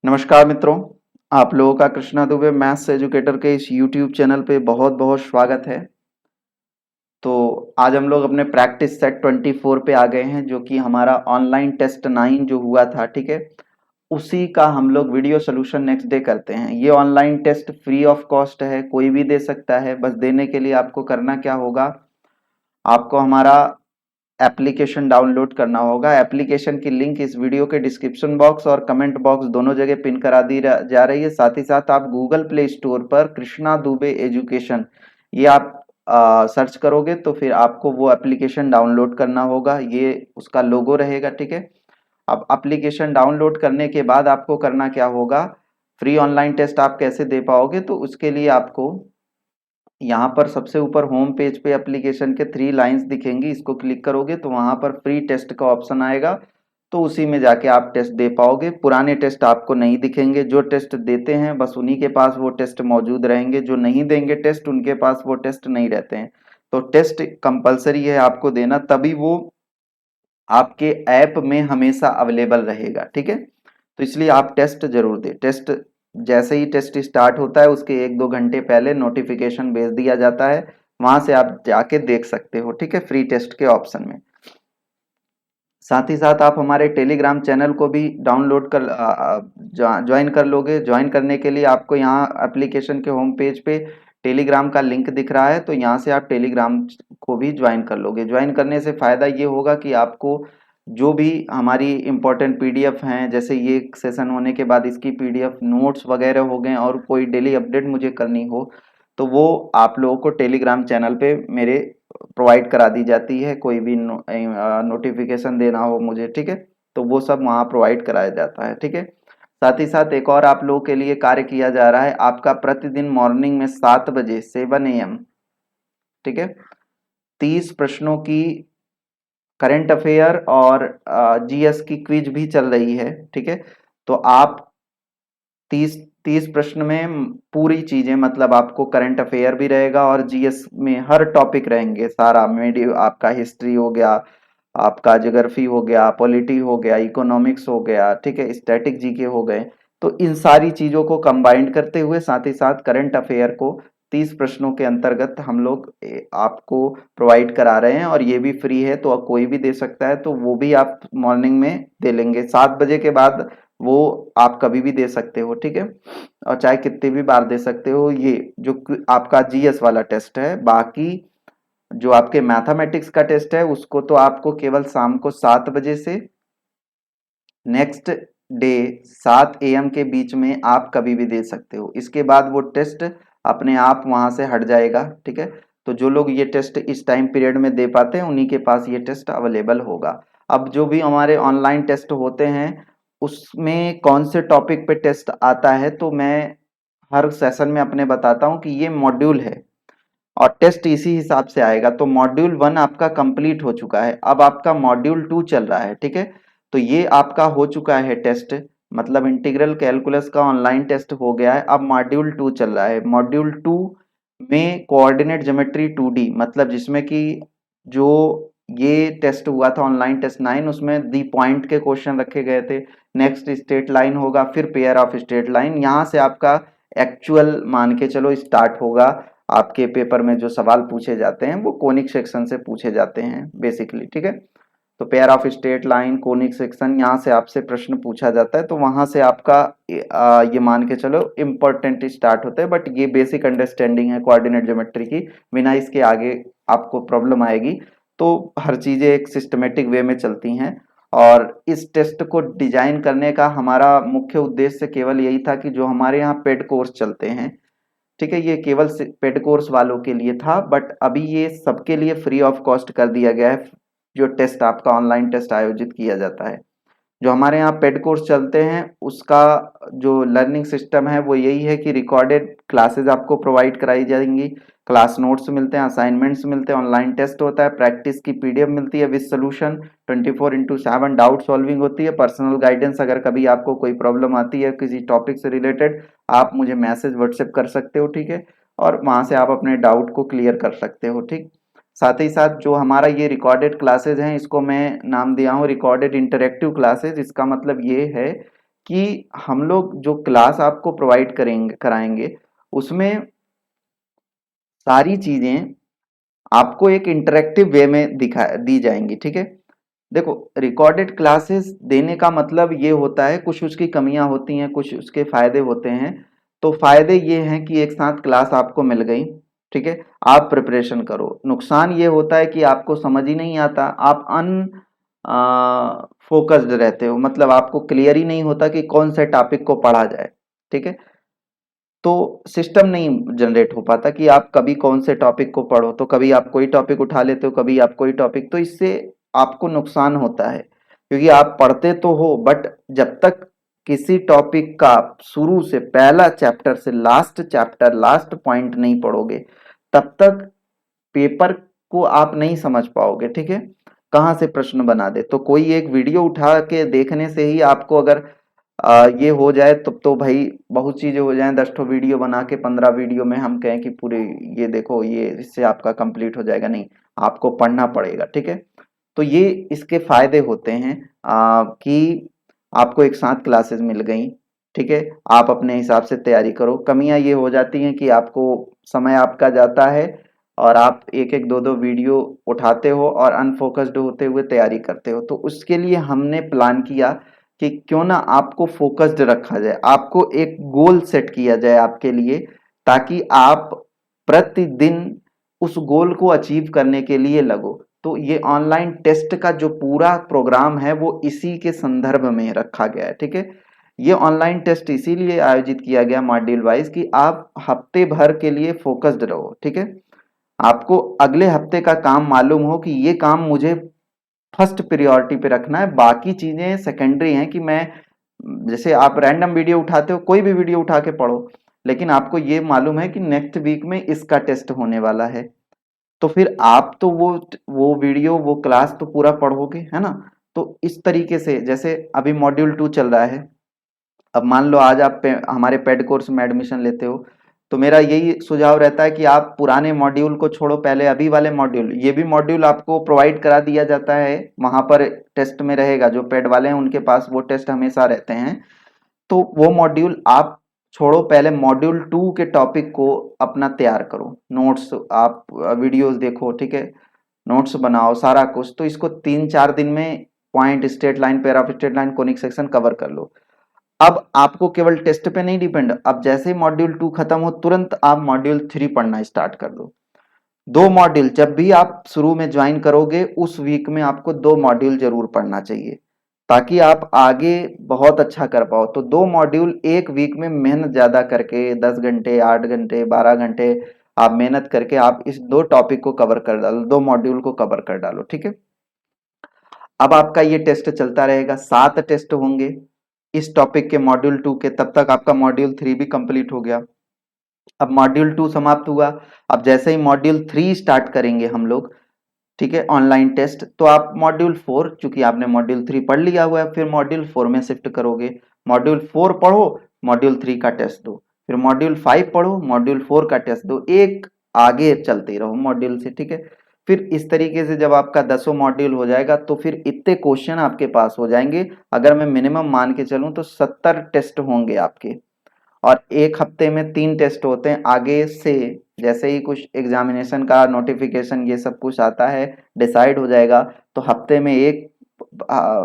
नमस्कार मित्रों, आप लोगों का कृष्णा दुबे मैथ्स एजुकेटर के इस यूट्यूब चैनल पे बहुत बहुत स्वागत है। तो आज हम लोग अपने प्रैक्टिस सेट 24 पे आ गए हैं, जो कि हमारा ऑनलाइन टेस्ट 9 जो हुआ था, ठीक है, उसी का हम लोग वीडियो सोल्यूशन नेक्स्ट डे करते हैं। ये online test free of cost है, कोई भी दे सकता है। बस देने के लिए आपको करना क्या होगा, आपको हमारा एप्लीकेशन डाउनलोड करना होगा। एप्लीकेशन की लिंक इस वीडियो के डिस्क्रिप्शन बॉक्स और कमेंट बॉक्स दोनों जगह पिन करा दी जा रही है। साथ ही साथ आप गूगल प्ले स्टोर पर कृष्णा दुबे एजुकेशन ये आप सर्च करोगे तो फिर आपको वो एप्लीकेशन डाउनलोड करना होगा। ये उसका लोगो रहेगा, ठीक है। अब एप्लीकेशन डाउनलोड करने के बाद आपको करना क्या होगा, फ्री ऑनलाइन टेस्ट आप कैसे दे पाओगे, तो उसके लिए आपको यहाँ पर सबसे ऊपर होम पेज पे एप्लीकेशन के 3 लाइंस दिखेंगी, इसको क्लिक करोगे तो वहां पर फ्री टेस्ट का ऑप्शन आएगा। तो उसी में जाके आप टेस्ट दे पाओगे। पुराने टेस्ट आपको नहीं दिखेंगे। जो टेस्ट देते हैं बस उन्हीं के पास वो टेस्ट मौजूद रहेंगे, जो नहीं देंगे टेस्ट उनके पास वो टेस्ट नहीं रहते हैं। तो टेस्ट कंपलसरी है आपको देना, तभी वो आपके ऐप में हमेशा अवेलेबल रहेगा, ठीक है। तो इसलिए आप टेस्ट जरूर दें। टेस्ट जैसे ही टेस्ट स्टार्ट होता है उसके 1-2 घंटे पहले नोटिफिकेशन भेज दिया जाता है, वहां से आप जाके देख सकते हो, ठीक है, फ्री टेस्ट के ऑप्शन में। साथ ही साथ आप हमारे टेलीग्राम चैनल को भी डाउनलोड कर ज्वाइन कर लोगे। ज्वाइन करने के लिए आपको यहाँ एप्लीकेशन के होम पेज पे टेलीग्राम का लिंक दिख रहा है, तो यहाँ से आप टेलीग्राम को भी ज्वाइन कर लोगे। ज्वाइन करने से फायदा ये होगा कि आपको जो भी हमारी इंपॉर्टेंट पीडीएफ हैं, जैसे ये सेशन होने के बाद इसकी पीडीएफ नोट्स वगैरह हो गए और कोई डेली अपडेट मुझे करनी हो, तो वो आप लोगों को टेलीग्राम चैनल पे मेरे प्रोवाइड करा दी जाती है। कोई भी नोटिफिकेशन देना हो मुझे, ठीक है, तो वो सब वहाँ प्रोवाइड कराया जाता है, ठीक है। साथ ही साथ एक और आप लोगों के लिए कार्य किया जा रहा है। आपका प्रतिदिन मॉर्निंग में 7 बजे 7 AM, ठीक है, 30 प्रश्नों की करंट अफेयर और जीएस की क्विज भी चल रही है, ठीक है। तो आप 30 प्रश्न में पूरी चीजें, मतलब आपको करंट अफेयर भी रहेगा और जीएस में हर टॉपिक रहेंगे सारा। मेडिव आपका हिस्ट्री हो गया, आपका ज्योग्राफी हो गया, पॉलिटी हो गया, इकोनॉमिक्स हो गया, ठीक है, स्टैटिक जीके हो गए। तो इन सारी चीजों को कंबाइंड करते हुए साथ ही साथ करंट अफेयर को 30 प्रश्नों के अंतर्गत हम लोग आपको प्रोवाइड करा रहे हैं, और ये भी फ्री है, तो कोई भी दे सकता है। तो वो भी आप मॉर्निंग में दे लेंगे 7 बजे के बाद, वो आप कभी भी दे सकते हो, ठीक है, और चाहे कितने भी बार दे सकते हो। ये जो आपका जीएस वाला टेस्ट है, बाकी जो आपके मैथमेटिक्स का टेस्ट है उसको तो आपको केवल शाम को 7 बजे से नेक्स्ट डे 7 AM के बीच में आप कभी भी दे सकते हो। इसके बाद वो टेस्ट अपने आप वहां से हट जाएगा, ठीक है। तो जो लोग ये टेस्ट इस टाइम पीरियड में दे पाते हैं उन्हीं के पास ये टेस्ट अवेलेबल होगा। अब जो भी हमारे ऑनलाइन टेस्ट होते हैं उसमें कौन से टॉपिक पे टेस्ट आता है, तो मैं हर सेशन में अपने बताता हूँ कि ये मॉड्यूल है और टेस्ट इसी हिसाब से आएगा। तो मॉड्यूल 1 आपका कंप्लीट हो चुका है, अब आपका मॉड्यूल 2 चल रहा है, ठीक है। तो ये आपका हो चुका है टेस्ट, मतलब इंटीग्रल कैलकुलस का ऑनलाइन टेस्ट हो गया है। अब मॉड्यूल 2 चल रहा है। मॉड्यूल 2 में कोऑर्डिनेट ज्योमेट्री 2D, मतलब जिसमें कि जो ये टेस्ट हुआ था ऑनलाइन टेस्ट 9, उसमें दी पॉइंट के क्वेश्चन रखे गए थे। नेक्स्ट स्ट्रेट लाइन होगा, फिर पेयर ऑफ स्ट्रेट लाइन। यहाँ से आपका एक्चुअल मान के चलो स्टार्ट होगा। आपके पेपर में जो सवाल पूछे जाते हैं वो कोनिक सेक्शन से पूछे जाते हैं बेसिकली, ठीक है। तो pair of straight line, conic section, यहाँ से आपसे प्रश्न पूछा जाता है। तो वहां से आपका ये मान के चलो इम्पोर्टेंट स्टार्ट होता है। बट ये बेसिक अंडरस्टैंडिंग है कोऑर्डिनेट ज्योमेट्री की, बिना इसके आगे आपको प्रॉब्लम आएगी। तो हर चीजें एक सिस्टमेटिक वे में चलती हैं। और इस टेस्ट को डिजाइन करने का हमारा मुख्य उद्देश्य केवल यही था कि जो हमारे यहाँ पेड कोर्स चलते हैं, ठीक है, ये केवल पेड कोर्स वालों के लिए था, बट अभी ये सबके लिए फ्री ऑफ कॉस्ट कर दिया गया है। जो टेस्ट आपका ऑनलाइन टेस्ट आयोजित किया जाता है, जो हमारे यहाँ पेड कोर्स चलते हैं, उसका जो लर्निंग सिस्टम है वो यही है कि रिकॉर्डेड क्लासेस आपको प्रोवाइड कराई जाएंगी, क्लास नोट्स मिलते हैं, असाइनमेंट्स मिलते हैं, ऑनलाइन टेस्ट होता है, प्रैक्टिस की पीडीएफ मिलती है विद सोल्यूशन, 24/7 डाउट सॉल्विंग होती है, पर्सनल गाइडेंस। अगर कभी आपको कोई प्रॉब्लम आती है किसी टॉपिक से रिलेटेड, आप मुझे मैसेज व्हाट्सएप कर सकते हो, ठीक है, और वहां से आप अपने डाउट को क्लियर कर सकते हो, ठीक। साथ ही साथ जो हमारा ये रिकॉर्डेड क्लासेज हैं, इसको मैं नाम दिया हूँ रिकॉर्डेड इंटरेक्टिव क्लासेज। इसका मतलब ये है कि हम लोग जो क्लास आपको प्रोवाइड करेंगे कराएंगे उसमें सारी चीजें आपको एक इंटरेक्टिव वे में दिखा दी जाएंगी, ठीक है। देखो, रिकॉर्डेड क्लासेस देने का मतलब ये होता है, कुछ उसकी कमियां होती हैं, कुछ उसके फायदे होते हैं। तो फायदे ये हैं कि एक साथ क्लास आपको मिल गई, ठीक है, आप प्रिपरेशन करो। नुकसान ये होता है कि आपको समझ ही नहीं आता, आप फोकस्ड रहते हो, मतलब आपको क्लियर ही नहीं होता कि कौन से टॉपिक को पढ़ा जाए, ठीक है। तो सिस्टम नहीं जनरेट हो पाता कि आप कभी कौन से टॉपिक को पढ़ो, तो कभी आप कोई टॉपिक उठा लेते हो, कभी आप कोई टॉपिक, तो इससे आपको नुकसान होता है, क्योंकि आप पढ़ते तो हो बट जब तक किसी टॉपिक का शुरू से पहला चैप्टर से लास्ट चैप्टर लास्ट पॉइंट नहीं पढ़ोगे तब तक पेपर को आप नहीं समझ पाओगे, ठीक है। कहाँ से प्रश्न बना दे, तो कोई एक वीडियो उठा के देखने से ही आपको अगर ये हो जाए तब तो भाई बहुत चीजें हो जाएं, 10 वीडियो बना के 15 वीडियो में हम कहें कि पूरे ये देखो ये इससे आपका कंप्लीट हो जाएगा, नहीं, आपको पढ़ना पड़ेगा, ठीक है। तो ये इसके फायदे होते हैं कि आपको एक साथ क्लासेस मिल गई, ठीक है, आप अपने हिसाब से तैयारी करो। कमियां ये हो जाती हैं कि आपको समय आपका जाता है और आप एक एक दो दो वीडियो उठाते हो और अनफोकस्ड होते हुए तैयारी करते हो। तो उसके लिए हमने प्लान किया कि क्यों ना आपको फोकस्ड रखा जाए, आपको एक गोल सेट किया जाए आपके लिए, ताकि आप प्रतिदिन उस गोल को अचीव करने के लिए लगो। तो ये ऑनलाइन टेस्ट का जो पूरा प्रोग्राम है वो इसी के संदर्भ में रखा गया है, ठीक है। ये ऑनलाइन टेस्ट इसीलिए आयोजित किया गया मॉड्यूल वाइज कि आप हफ्ते भर के लिए फोकस्ड रहो, ठीक है। आपको अगले हफ्ते का काम मालूम हो कि ये काम मुझे फर्स्ट प्रायोरिटी पे रखना है, बाकी चीजें सेकेंडरी हैं। कि मैं, जैसे आप रैंडम वीडियो उठाते हो, कोई भी वीडियो उठा के पढ़ो, लेकिन आपको ये मालूम है कि नेक्स्ट वीक में इसका टेस्ट होने वाला है, तो फिर आप तो वो वीडियो वो क्लास तो पूरा पढ़ोगे, है ना। तो इस तरीके से, जैसे अभी मॉड्यूल 2 चल रहा है, अब मान लो आज आप हमारे पेड कोर्स में एडमिशन लेते हो, तो मेरा यही सुझाव रहता है कि आप पुराने मॉड्यूल को छोड़ो, पहले अभी वाले मॉड्यूल, ये भी मॉड्यूल आपको प्रोवाइड करा दिया जाता है, वहां पर टेस्ट में रहेगा। जो पेड वाले हैं उनके पास वो टेस्ट हमेशा रहते हैं, तो वो मॉड्यूल आप छोड़ो, पहले मॉड्यूल 2 के टॉपिक को अपना तैयार करो, नोट्स आप वीडियोस देखो, ठीक है, नोट्स बनाओ सारा कुछ। तो इसको 3-4 दिन में point, straight line, paragraph, straight line, conic section cover कर लो। अब आपको केवल टेस्ट पे नहीं डिपेंड, अब जैसे ही मॉड्यूल 2 खत्म हो तुरंत आप मॉड्यूल 3 पढ़ना स्टार्ट कर दो। 2 मॉड्यूल जब भी आप शुरू में ज्वाइन करोगे उस वीक में आपको 2 मॉड्यूल जरूर पढ़ना चाहिए, ताकि आप आगे बहुत अच्छा कर पाओ। तो 2 मॉड्यूल एक वीक में मेहनत ज्यादा करके 10 घंटे, 8 घंटे, 12 घंटे आप मेहनत करके आप इस 2 टॉपिक को कवर कर डालो, 2 मॉड्यूल को कवर कर डालो, ठीक है। अब आपका ये टेस्ट चलता रहेगा, 7 टेस्ट होंगे इस टॉपिक के मॉड्यूल 2 के, तब तक आपका मॉड्यूल 3 भी कंप्लीट हो गया। अब मॉड्यूल 2 समाप्त हुआ, अब जैसे ही मॉड्यूल 3 स्टार्ट करेंगे हम लोग, ठीक है, ऑनलाइन टेस्ट, तो आप मॉड्यूल 4, चूंकि आपने मॉड्यूल 3 पढ़ लिया हुआ है, फिर मॉड्यूल 4 में शिफ्ट करोगे। मॉड्यूल 4 पढ़ो, मॉड्यूल 3 का टेस्ट दो, फिर मॉड्यूल 5 पढ़ो, मॉड्यूल 4 का टेस्ट दो, एक आगे चलते रहो मॉड्यूल से, ठीक है। फिर इस तरीके से जब आपका 10 मॉड्यूल हो जाएगा तो फिर इतने क्वेश्चन आपके पास हो जाएंगे। अगर मैं मिनिमम मान के चलूं तो 70 टेस्ट होंगे आपके, और एक हफ्ते में 3 टेस्ट होते हैं। आगे से जैसे ही कुछ एग्जामिनेशन का नोटिफिकेशन ये सब कुछ आता है, डिसाइड हो जाएगा, तो हफ्ते में एक,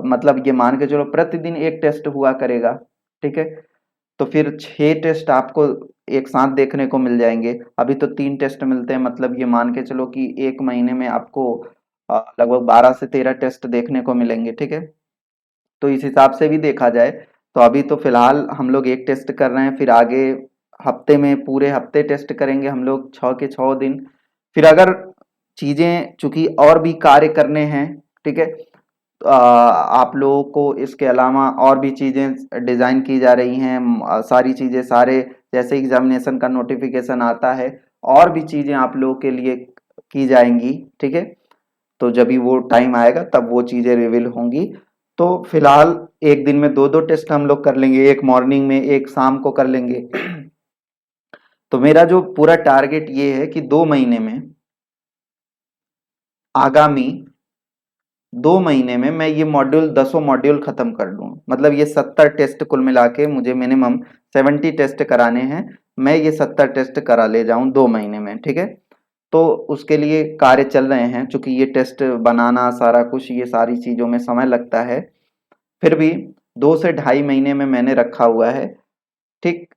मतलब ये मान के चलो प्रतिदिन एक टेस्ट हुआ करेगा, ठीक है। तो फिर 6 टेस्ट आपको एक साथ देखने को मिल जाएंगे। अभी तो 3 टेस्ट मिलते हैं, मतलब ये मान के चलो कि एक महीने में आपको लगभग 12 से 13 टेस्ट देखने को मिलेंगे, ठीक है। तो इस हिसाब से भी देखा जाए तो अभी तो फिलहाल हम लोग एक टेस्ट कर रहे हैं, फिर आगे हफ्ते में पूरे हफ्ते टेस्ट करेंगे हम लोग, 6 के 6 दिन। फिर अगर चीजें चूंकि और भी कार्य करने हैं, ठीक है, तो आप लोगों को इसके अलावा और भी चीजें डिजाइन की जा रही हैं, सारी चीजें, सारे जैसे एग्जामिनेशन का नोटिफिकेशन आता है और भी चीजें आप लोगों के लिए की जाएंगी, ठीक है। तो जब भी वो टाइम आएगा तब वो चीजें रिवील होंगी। तो फिलहाल एक दिन में 2-2 टेस्ट हम लोग कर लेंगे, एक मॉर्निंग में एक शाम को कर लेंगे। तो मेरा जो पूरा टारगेट ये है कि 2 महीने में, आगामी 2 महीने में मैं ये मॉड्यूल 10 मॉड्यूल खत्म कर लूँ, मतलब ये 70 टेस्ट कुल मिला के मुझे मिनिमम 70 टेस्ट कराने हैं, मैं ये 70 टेस्ट करा ले जाऊँ 2 महीने में, ठीक है। तो उसके लिए कार्य चल रहे हैं, चूंकि ये टेस्ट बनाना सारा कुछ ये सारी चीज़ों में समय लगता है, फिर भी 2 से ढाई महीने में मैंने रखा हुआ है, ठीक।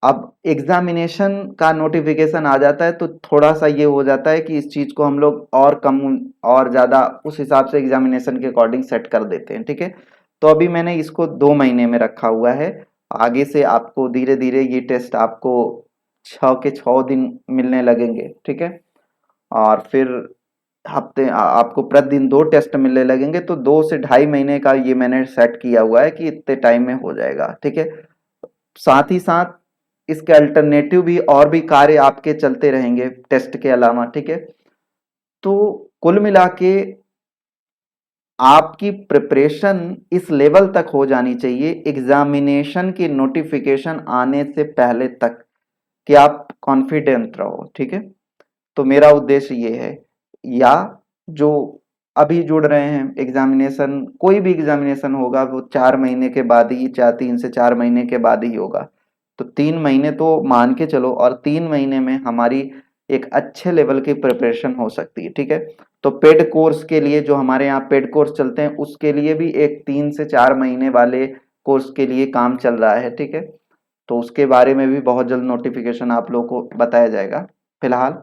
अब एग्जामिनेशन का नोटिफिकेशन आ जाता है तो थोड़ा सा ये हो जाता है कि इस चीज को हम लोग और कम और ज्यादा उस हिसाब से एग्जामिनेशन के अकॉर्डिंग सेट कर देते हैं, ठीक है। तो अभी मैंने इसको 2 महीने में रखा हुआ है। आगे से आपको धीरे धीरे ये टेस्ट आपको 6 के 6 दिन मिलने लगेंगे, ठीक है। और फिर आपको प्रतिदिन 2 टेस्ट मिलने लगेंगे, तो 2 से ढाई महीने का ये मैंने सेट किया हुआ है कि इतने टाइम में हो जाएगा, ठीक है। साथ ही साथ इसके अल्टरनेटिव भी और भी कार्य आपके चलते रहेंगे टेस्ट के अलावा, ठीक है। तो कुल मिला के आपकी प्रिपरेशन इस लेवल तक हो जानी चाहिए एग्जामिनेशन की नोटिफिकेशन आने से पहले तक, कि आप कॉन्फिडेंट रहो, ठीक है। तो मेरा उद्देश्य ये है, या जो अभी जुड़ रहे हैं एग्जामिनेशन, कोई भी एग्जामिनेशन होगा वो 4 महीने के बाद ही, 3 से 4 महीने के बाद ही होगा, तो 3 महीने तो मान के चलो, और 3 महीने में हमारी एक अच्छे लेवल की प्रिपरेशन हो सकती है, ठीक है। तो पेड कोर्स के लिए, जो हमारे यहाँ पेड कोर्स चलते हैं, उसके लिए भी एक 3 से 4 महीने वाले कोर्स के लिए काम चल रहा है, ठीक है। तो उसके बारे में भी बहुत जल्द नोटिफिकेशन आप लोगों को बताया जाएगा। फिलहाल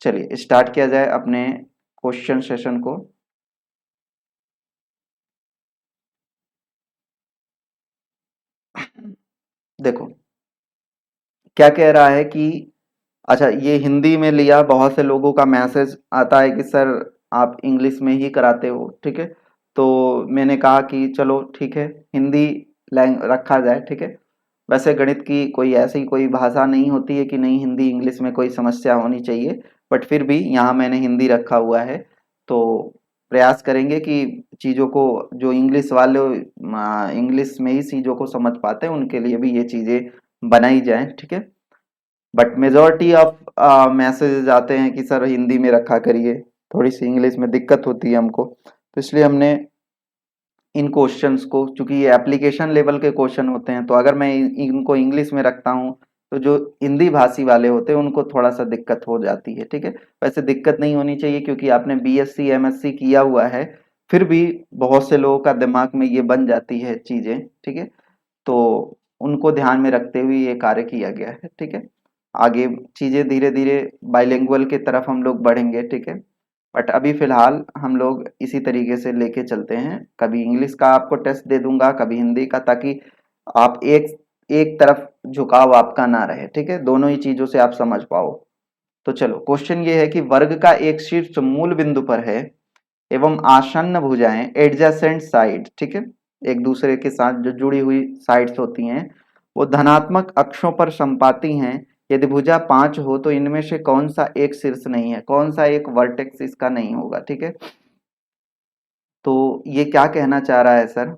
चलिए स्टार्ट किया जाए अपने क्वेश्चन सेशन को। देखो क्या कह रहा है कि, अच्छा ये हिंदी में लिया, बहुत से लोगों का मैसेज आता है कि सर आप इंग्लिश में ही कराते हो, ठीक है। तो मैंने कहा कि चलो ठीक है, हिंदी लैंग रखा जाए, ठीक है। वैसे गणित की कोई ऐसी कोई भाषा नहीं होती है कि नहीं हिंदी इंग्लिश में कोई समस्या होनी चाहिए, बट फिर भी यहाँ मैंने हिंदी रखा हुआ है। तो प्रयास करेंगे कि चीज़ों को, जो इंग्लिश वाले इंग्लिश में ही चीज़ों को समझ पाते हैं उनके लिए भी ये चीज़ें बनाई जाएं, ठीक है। बट मेजॉरिटी ऑफ मैसेजेस आते हैं कि सर हिंदी में रखा करिए, थोड़ी सी इंग्लिश में दिक्कत होती है हमको, तो इसलिए हमने इन क्वेश्चंस को, चूंकि ये एप्लीकेशन लेवल के क्वेश्चन होते हैं, तो अगर मैं इनको इंग्लिश में रखता हूँ तो जो हिंदी भाषी वाले होते हैं उनको थोड़ा सा दिक्कत हो जाती है, ठीक है। वैसे दिक्कत नहीं होनी चाहिए क्योंकि आपने बीएससी एमएससी किया हुआ है, फिर भी बहुत से लोगों का दिमाग में ये बन जाती है चीजें, ठीक है। तो उनको ध्यान में रखते हुए ये कार्य किया गया है, ठीक है। आगे चीजें धीरे धीरे बाइलिंगुअल की तरफ हम लोग बढ़ेंगे, ठीक है। बट अभी फिलहाल हम लोग इसी तरीके से लेके चलते हैं, कभी इंग्लिश का आपको टेस्ट दे दूंगा, कभी हिंदी का, ताकि आप एक एक तरफ झुकाव आपका ना रहे, ठीक है, दोनों ही चीजों से आप समझ पाओ। तो चलो क्वेश्चन ये है कि वर्ग का एक शीर्ष मूल बिंदु पर है एवं आसन्न भुजाएं एडजेसेंट साइड, ठीक है, एक दूसरे के साथ जो जुड़ी हुई साइड्स होती हैं वो धनात्मक अक्षों पर संपाती हैं। यदि भुजा 5 हो तो इनमें से कौन सा एक शीर्ष नहीं है, कौन सा एक वर्टेक्स इसका नहीं होगा, ठीक है। तो ये क्या कहना चाह रहा है सर,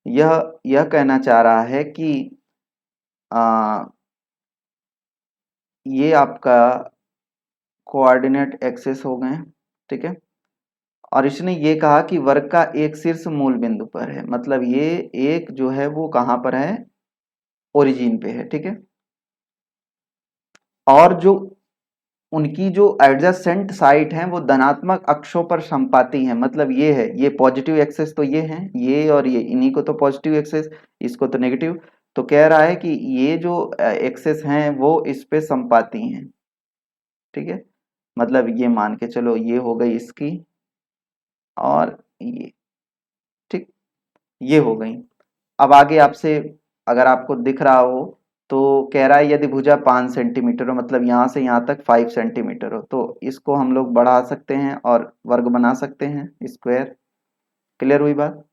यह कहना चाह रहा है कि आ, ये आपका कोऑर्डिनेट एक्सेस हो गए, ठीक है। और इसने ये कहा कि वर्ग का एक शीर्ष मूल बिंदु पर है, मतलब ये एक जो है वो कहाँ पर है, ओरिजिन पे है, ठीक है। और जो उनकी जो एडजेसेंट साइट है वो धनात्मक अक्षों पर संपाती है, मतलब ये है, ये पॉजिटिव एक्सेस तो ये है, ये और ये, इन्हीं को तो पॉजिटिव एक्सेस, इसको तो नेगेटिव। तो कह रहा है कि ये जो एक्सेस हैं वो इस पे संपाती हैं, ठीक है। मतलब ये मान के चलो ये हो गई इसकी, और ये, ठीक, ये हो गई। अब आगे आपसे अगर आपको दिख रहा हो तो कह रहा है यदि भुजा 5 सेंटीमीटर हो, मतलब यहाँ से यहाँ तक 5 सेंटीमीटर हो, तो इसको हम लोग बढ़ा सकते हैं और वर्ग बना सकते हैं, स्क्वायर। क्लियर हुई बात।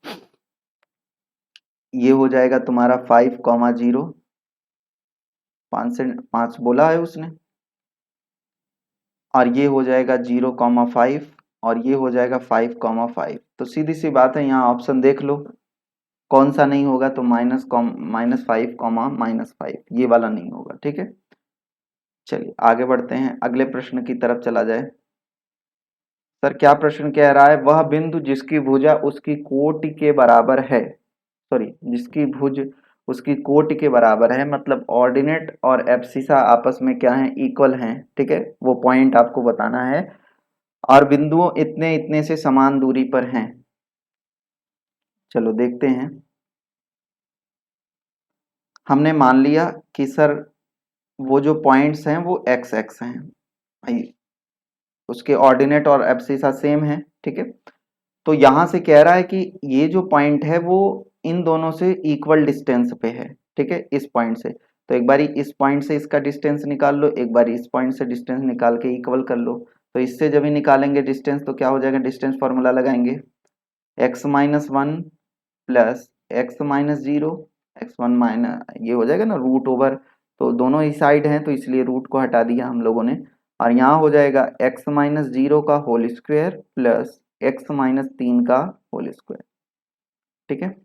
ये हो जाएगा तुम्हारा 5,0, 5 बोला है उसने, और ये हो जाएगा 0,5, और ये हो जाएगा 5,5। तो सीधी सी बात है, यहाँ ऑप्शन देख लो कौन सा नहीं होगा, तो -5,-5 ये वाला नहीं होगा, ठीक है। चलिए आगे बढ़ते हैं, अगले प्रश्न की तरफ चला जाए। सर क्या प्रश्न कह रहा है? वह बिंदु जिसकी भुजा उसकी कोटि के बराबर है, सॉरी जिसकी भुज उसकी कोटि के बराबर है, मतलब ऑर्डिनेट और एब्सिसा आपस में क्या है? इक्वल हैं, ठीक है, वो पॉइंट आपको बताना है। और बिंदुओं इतने इतने से समान दूरी पर हैं। चलो देखते हैं। हमने मान लिया कि सर वो जो पॉइंट्स हैं वो एक्स एक्स हैं भाई, उसके ऑर्डिनेट और एब्सिसा सेम है, ठीक है। तो यहां से कह रहा है कि ये जो पॉइंट है वो इन दोनों से इक्वल डिस्टेंस पे है, ठीक है, इस पॉइंट से। तो एक बारी इस पॉइंट से इसका डिस्टेंस निकाल लो, एक बारी इस पॉइंट से डिस्टेंस निकाल के इक्वल कर लो। तो इससे जब ही निकालेंगे डिस्टेंस तो क्या हो जाएगा? डिस्टेंस फॉर्मूला लगाएंगे, x minus one plus x minus zero, x one minus ये हो जाएगा ना रूट ओवर, तो दोनों ही साइड हैं तो इसलिए रूट को हटा दिया हम लोगों ने। और यहाँ हो जाएगा एक्स माइनस जीरो का whole square plus x minus तीन का होल स्क्वायर, ठीक है।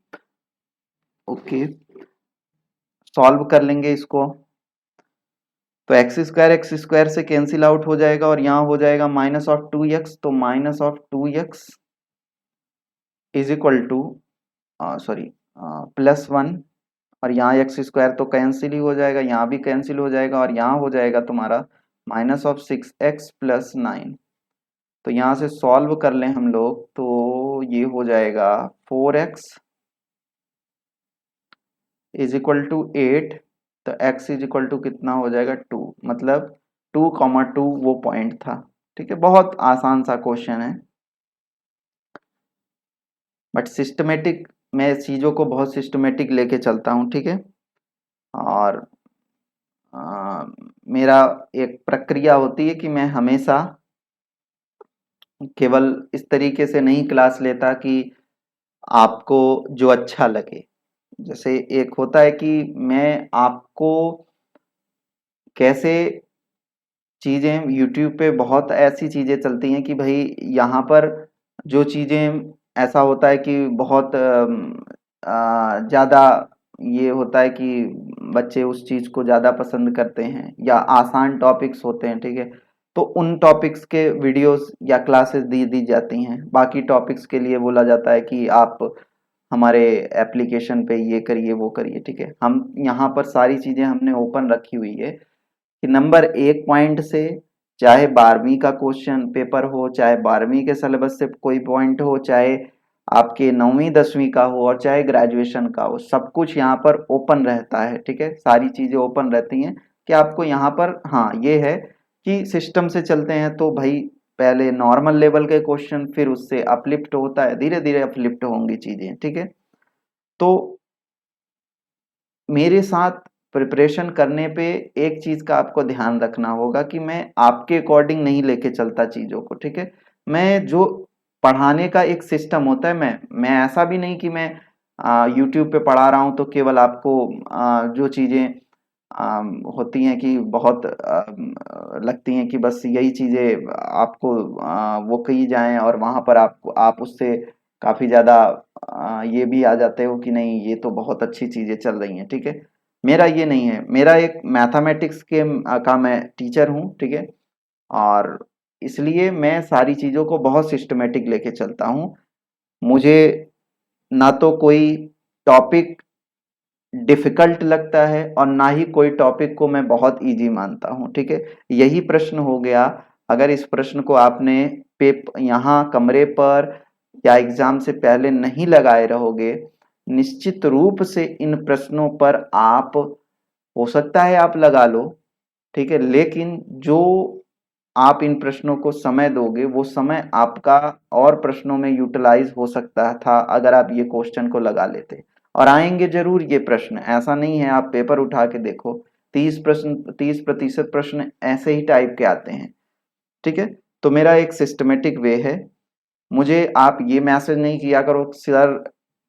ओके, सॉल्व कर लेंगे इसको। तो एक्स स्क्वायर से कैंसिल आउट हो जाएगा और यहाँ हो जाएगा माइनस ऑफ टू एक्स, तो minus of two x is equal to sorry plus one, और यहाँ एक्स स्क्वायर तो कैंसिल ही हो जाएगा, यहाँ भी कैंसिल हो जाएगा, और यहाँ हो जाएगा तुम्हारा minus of six x plus nine. तो यहाँ से सॉल्व कर लें हम लोग तो ये हो जाएगा four x is equal to eight, तो x इज इक्वल टू कितना हो जाएगा? टू, मतलब टू कॉमा टू वो पॉइंट था, ठीक है। बहुत आसान सा क्वेश्चन है, बट सिस्टमेटिक, मैं चीज़ों को बहुत सिस्टमेटिक लेके चलता हूँ, ठीक है। और मेरा एक प्रक्रिया होती है कि मैं हमेशा केवल इस तरीके से नहीं क्लास लेता कि आपको जो अच्छा लगे। जैसे एक होता है कि मैं आपको कैसे चीज़ें, यूट्यूब पे बहुत ऐसी चीज़ें चलती हैं कि भाई यहाँ पर जो चीज़ें ऐसा होता है कि बहुत ज़्यादा ये होता है कि बच्चे उस चीज़ को ज़्यादा पसंद करते हैं या आसान टॉपिक्स होते हैं, ठीक है। तो उन टॉपिक्स के वीडियोस या क्लासेस दी जाती हैं, बाकी टॉपिक्स के लिए बोला जाता है कि आप हमारे एप्लीकेशन पे ये करिए वो करिए, ठीक है। हम यहाँ पर सारी चीज़ें हमने ओपन रखी हुई है कि नंबर एक पॉइंट से, चाहे 12वीं का क्वेश्चन पेपर हो, चाहे 12वीं के सिलेबस से कोई पॉइंट हो, चाहे आपके 9वीं 10वीं का हो, और चाहे ग्रेजुएशन का हो, सब कुछ यहाँ पर ओपन रहता है, ठीक है। सारी चीज़ें ओपन रहती हैं कि आपको यहाँ पर, हाँ ये है कि सिस्टम से चलते हैं तो भाई पहले नॉर्मल लेवल के क्वेश्चन, फिर उससे अपलिफ्ट होता है, धीरे धीरे अपलिफ्ट होंगी चीज़ें, ठीक है। तो मेरे साथ प्रिपरेशन करने पे एक चीज़ का आपको ध्यान रखना होगा कि मैं आपके अकॉर्डिंग नहीं लेके चलता चीज़ों को, ठीक है। मैं जो पढ़ाने का एक सिस्टम होता है, मैं ऐसा भी नहीं कि मैं यूट्यूब पे पढ़ा रहा हूँ तो केवल आपको जो चीज़ें होती हैं कि बहुत लगती हैं कि बस यही चीज़ें आपको वो कही जाएं और वहाँ पर आप उससे काफ़ी ज़्यादा ये भी आ जाते हो कि नहीं ये तो बहुत अच्छी चीज़ें चल रही हैं, ठीक है। मेरा ये नहीं है, मेरा एक मैथमेटिक्स के का मैं टीचर हूँ, ठीक है। और इसलिए मैं सारी चीज़ों को बहुत सिस्टमेटिक लेके चलता हूँ। मुझे ना तो कोई टॉपिक डिफिकल्ट लगता है और ना ही कोई टॉपिक को मैं बहुत इजी मानता हूँ, ठीक है। यही प्रश्न हो गया। अगर इस प्रश्न को आपने यहाँ कमरे पर या एग्जाम से पहले नहीं लगाए रहोगे, निश्चित रूप से इन प्रश्नों पर आप, हो सकता है आप लगा लो, ठीक है, लेकिन जो आप इन प्रश्नों को समय दोगे वो समय आपका और प्रश्नों में यूटिलाइज हो सकता था अगर आप ये क्वेश्चन को लगा लेते। और आएंगे जरूर ये प्रश्न, ऐसा नहीं है, आप पेपर उठा के देखो 30% प्रश्न ऐसे ही टाइप के आते हैं, ठीक है। तो मेरा एक सिस्टमेटिक वे है। मुझे आप ये मैसेज नहीं किया करो सर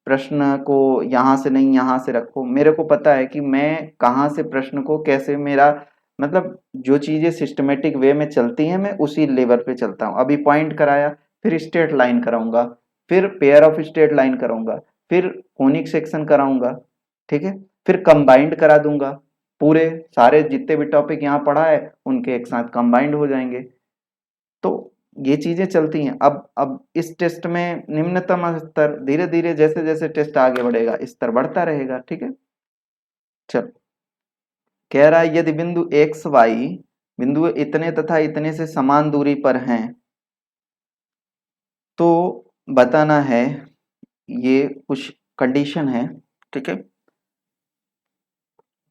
प्रश्न को यहाँ से नहीं यहाँ से रखो। मेरे को पता है कि मैं कहाँ से प्रश्न को कैसे, मेरा मतलब जो चीजें सिस्टमेटिक वे में चलती हैं मैं उसी लेवल पे चलता हूँ। अभी पॉइंट कराया, फिर स्ट्रेट लाइन कराऊंगा, फिर पेयर ऑफ स्ट्रेट लाइन कराऊंगा, फिर कोनिक सेक्शन कराऊंगा, ठीक है, फिर कंबाइंड करा दूंगा। पूरे सारे जितने भी टॉपिक यहाँ पढ़ा है उनके एक साथ कंबाइंड हो जाएंगे। तो ये चीजें चलती हैं। अब इस टेस्ट में निम्नतम स्तर, धीरे धीरे जैसे जैसे टेस्ट आगे बढ़ेगा स्तर बढ़ता रहेगा। ठीक है, चल कह रहा है यदि बिंदु एक्स वाई बिंदु इतने तथा इतने से समान दूरी पर हैं तो बताना है, ये कुछ कंडीशन है। ठीक है,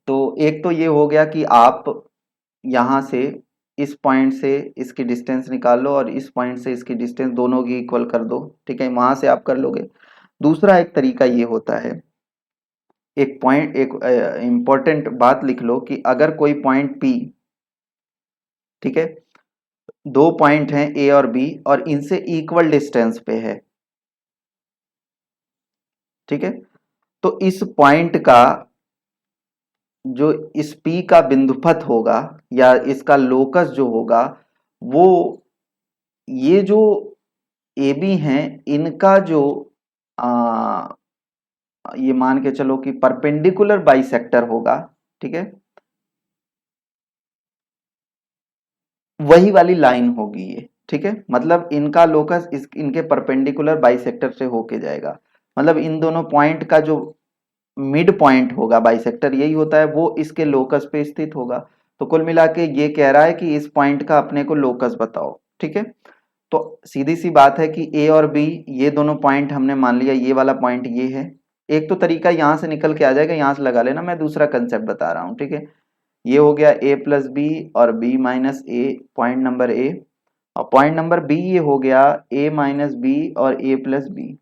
तो एक तो ये हो गया कि आप यहां से इस पॉइंट से इसकी डिस्टेंस निकाल लो और इस पॉइंट से इसकी डिस्टेंस दोनों की इक्वल कर दो। ठीक है, वहां से आप कर लोगे। दूसरा एक तरीका ये होता है, एक पॉइंट, एक इंपॉर्टेंट बात लिख लो कि अगर कोई पॉइंट पी, ठीक है, दो पॉइंट हैं ए और बी और इनसे इक्वल डिस्टेंस पे है, ठीक है, तो इस पॉइंट का जो इस पी का बिंदुपथ होगा या इसका लोकस जो होगा वो ये जो ए बी हैं इनका जो आ, ये मान के चलो कि परपेंडिकुलर बाइसेक्टर होगा। ठीक है, वही वाली लाइन होगी ये। ठीक है, मतलब इनका लोकस इनके परपेंडिकुलर बाइसेक्टर से होके जाएगा। मतलब इन दोनों पॉइंट का जो मिड पॉइंट होगा, बाइसेक्टर यही होता है, वो इसके लोकस पे स्थित होगा। तो कुल मिला के ये कह रहा है कि इस पॉइंट का अपने को लोकस बताओ। ठीक है, तो सीधी सी बात है कि ए और बी ये दोनों पॉइंट हमने मान लिया, ये वाला पॉइंट ये है। एक तो तरीका यहां से निकल के आ जाएगा, यहां से लगा लेना, मैं दूसरा कंसेप्ट बता रहा हूं। ठीक है, ये हो गया ए प्लस बी और B minus A, point number A. और पॉइंट नंबर बी ये हो गया ए माइनस बी और ए प्लस बी।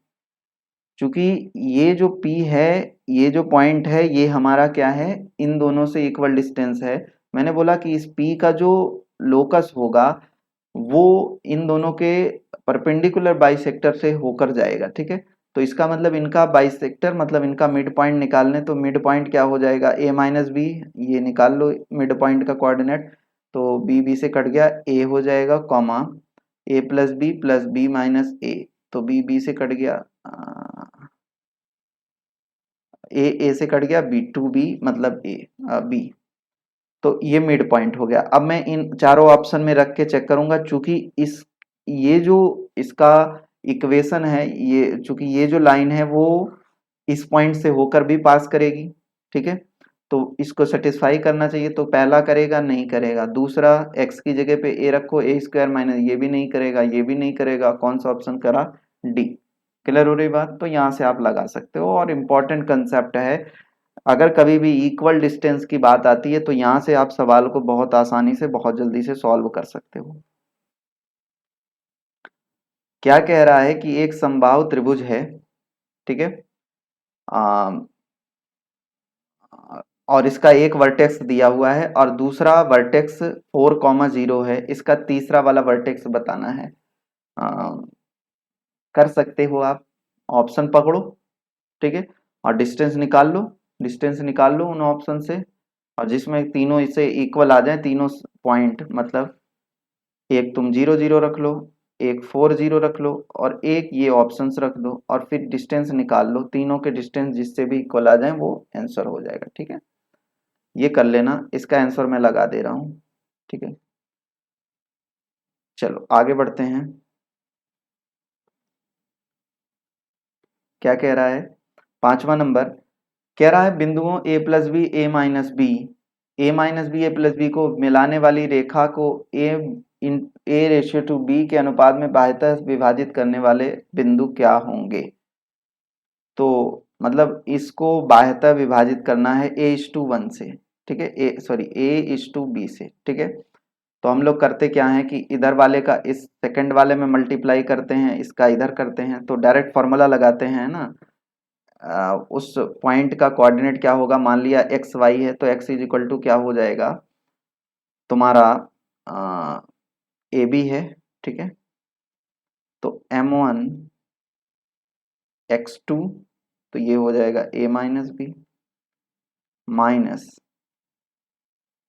चूंकि ये जो P है, ये जो पॉइंट है, ये हमारा क्या है, इन दोनों से इक्वल डिस्टेंस है। मैंने बोला कि इस P का जो लोकस होगा वो इन दोनों के परपेंडिकुलर बाइसेक्टर से होकर जाएगा। ठीक है, तो इसका मतलब इनका बाइसेक्टर मतलब इनका मिड पॉइंट निकालने, तो मिड पॉइंट क्या हो जाएगा, ए माइनस बी, ये निकाल लो मिड पॉइंट का कोऑर्डिनेट। तो बी बी से कट गया, ए हो जाएगा कॉमा ए प्लस बी माइनस ए, तो बी बी से कट गया, ए से कट गया, बी टू बी मतलब ए बी। तो ये मिड पॉइंट हो गया। अब मैं इन चारों ऑप्शन में रख के चेक करूंगा, चूंकि इस ये जो इसका इक्वेशन है, ये चूंकि ये जो लाइन है वो इस पॉइंट से होकर भी पास करेगी। ठीक है, तो इसको सेटिस्फाई करना चाहिए, तो पहला करेगा नहीं करेगा। दूसरा एक्स की जगह पे ए रखो, ए स्क्वायर माइनस, ये भी नहीं करेगा, ये भी नहीं करेगा, कौन सा ऑप्शन करा, डी। क्लियर हो रही बात, तो यहाँ से आप लगा सकते हो। और इम्पोर्टेंट कंसेप्ट है, अगर कभी भी इक्वल डिस्टेंस की बात आती है तो यहाँ से आप सवाल को बहुत आसानी से बहुत जल्दी से सॉल्व कर सकते हो। क्या कह रहा है कि एक समबाहु त्रिभुज है, ठीक है, आ, और इसका एक वर्टेक्स दिया हुआ है और दूसरा वर्टेक्स 4,0 है, इसका तीसरा वाला वर्टेक्स बताना है। आ, कर सकते हो आप, ऑप्शन पकड़ो, ठीक है, और डिस्टेंस निकाल लो, डिस्टेंस निकाल लो उन ऑप्शन से, और जिसमें तीनों इससे इक्वल आ जाए तीनों पॉइंट, मतलब एक तुम 0 0 रख लो, एक 4 0 रख लो और एक ये ऑप्शंस रख दो, और फिर डिस्टेंस निकाल लो, तीनों के डिस्टेंस जिससे भी इक्वल आ जाए वो आंसर हो जाएगा। ठीक है, ये कर लेना, इसका आंसर मैं लगा दे रहा हूँ। ठीक है, चलो आगे बढ़ते हैं। क्या कह रहा है, पांचवा नंबर, कह रहा है बिंदुओं ए प्लस बी ए माइनस बी, ए माइनस बी ए प्लस बी को मिलाने वाली रेखा को ए इन ए रेशियो टू बी के अनुपात में बाह्यतः विभाजित करने वाले बिंदु क्या होंगे। तो मतलब इसको बाह्यतः विभाजित करना है ए इज टू वन से। ठीक है, A sorry A is to B से। ठीक है, तो हम लोग करते क्या है कि इधर वाले का इस सेकंड वाले में मल्टीप्लाई करते हैं, इसका इधर करते हैं, तो डायरेक्ट फॉर्मूला लगाते हैं ना। उस पॉइंट का कोऑर्डिनेट क्या होगा, मान लिया एक्स वाई है, तो एक्स इज इक्वल टू क्या हो जाएगा तुम्हारा, ए बी है। ठीक है, तो M1 x2, तो ये हो जाएगा a minus B minus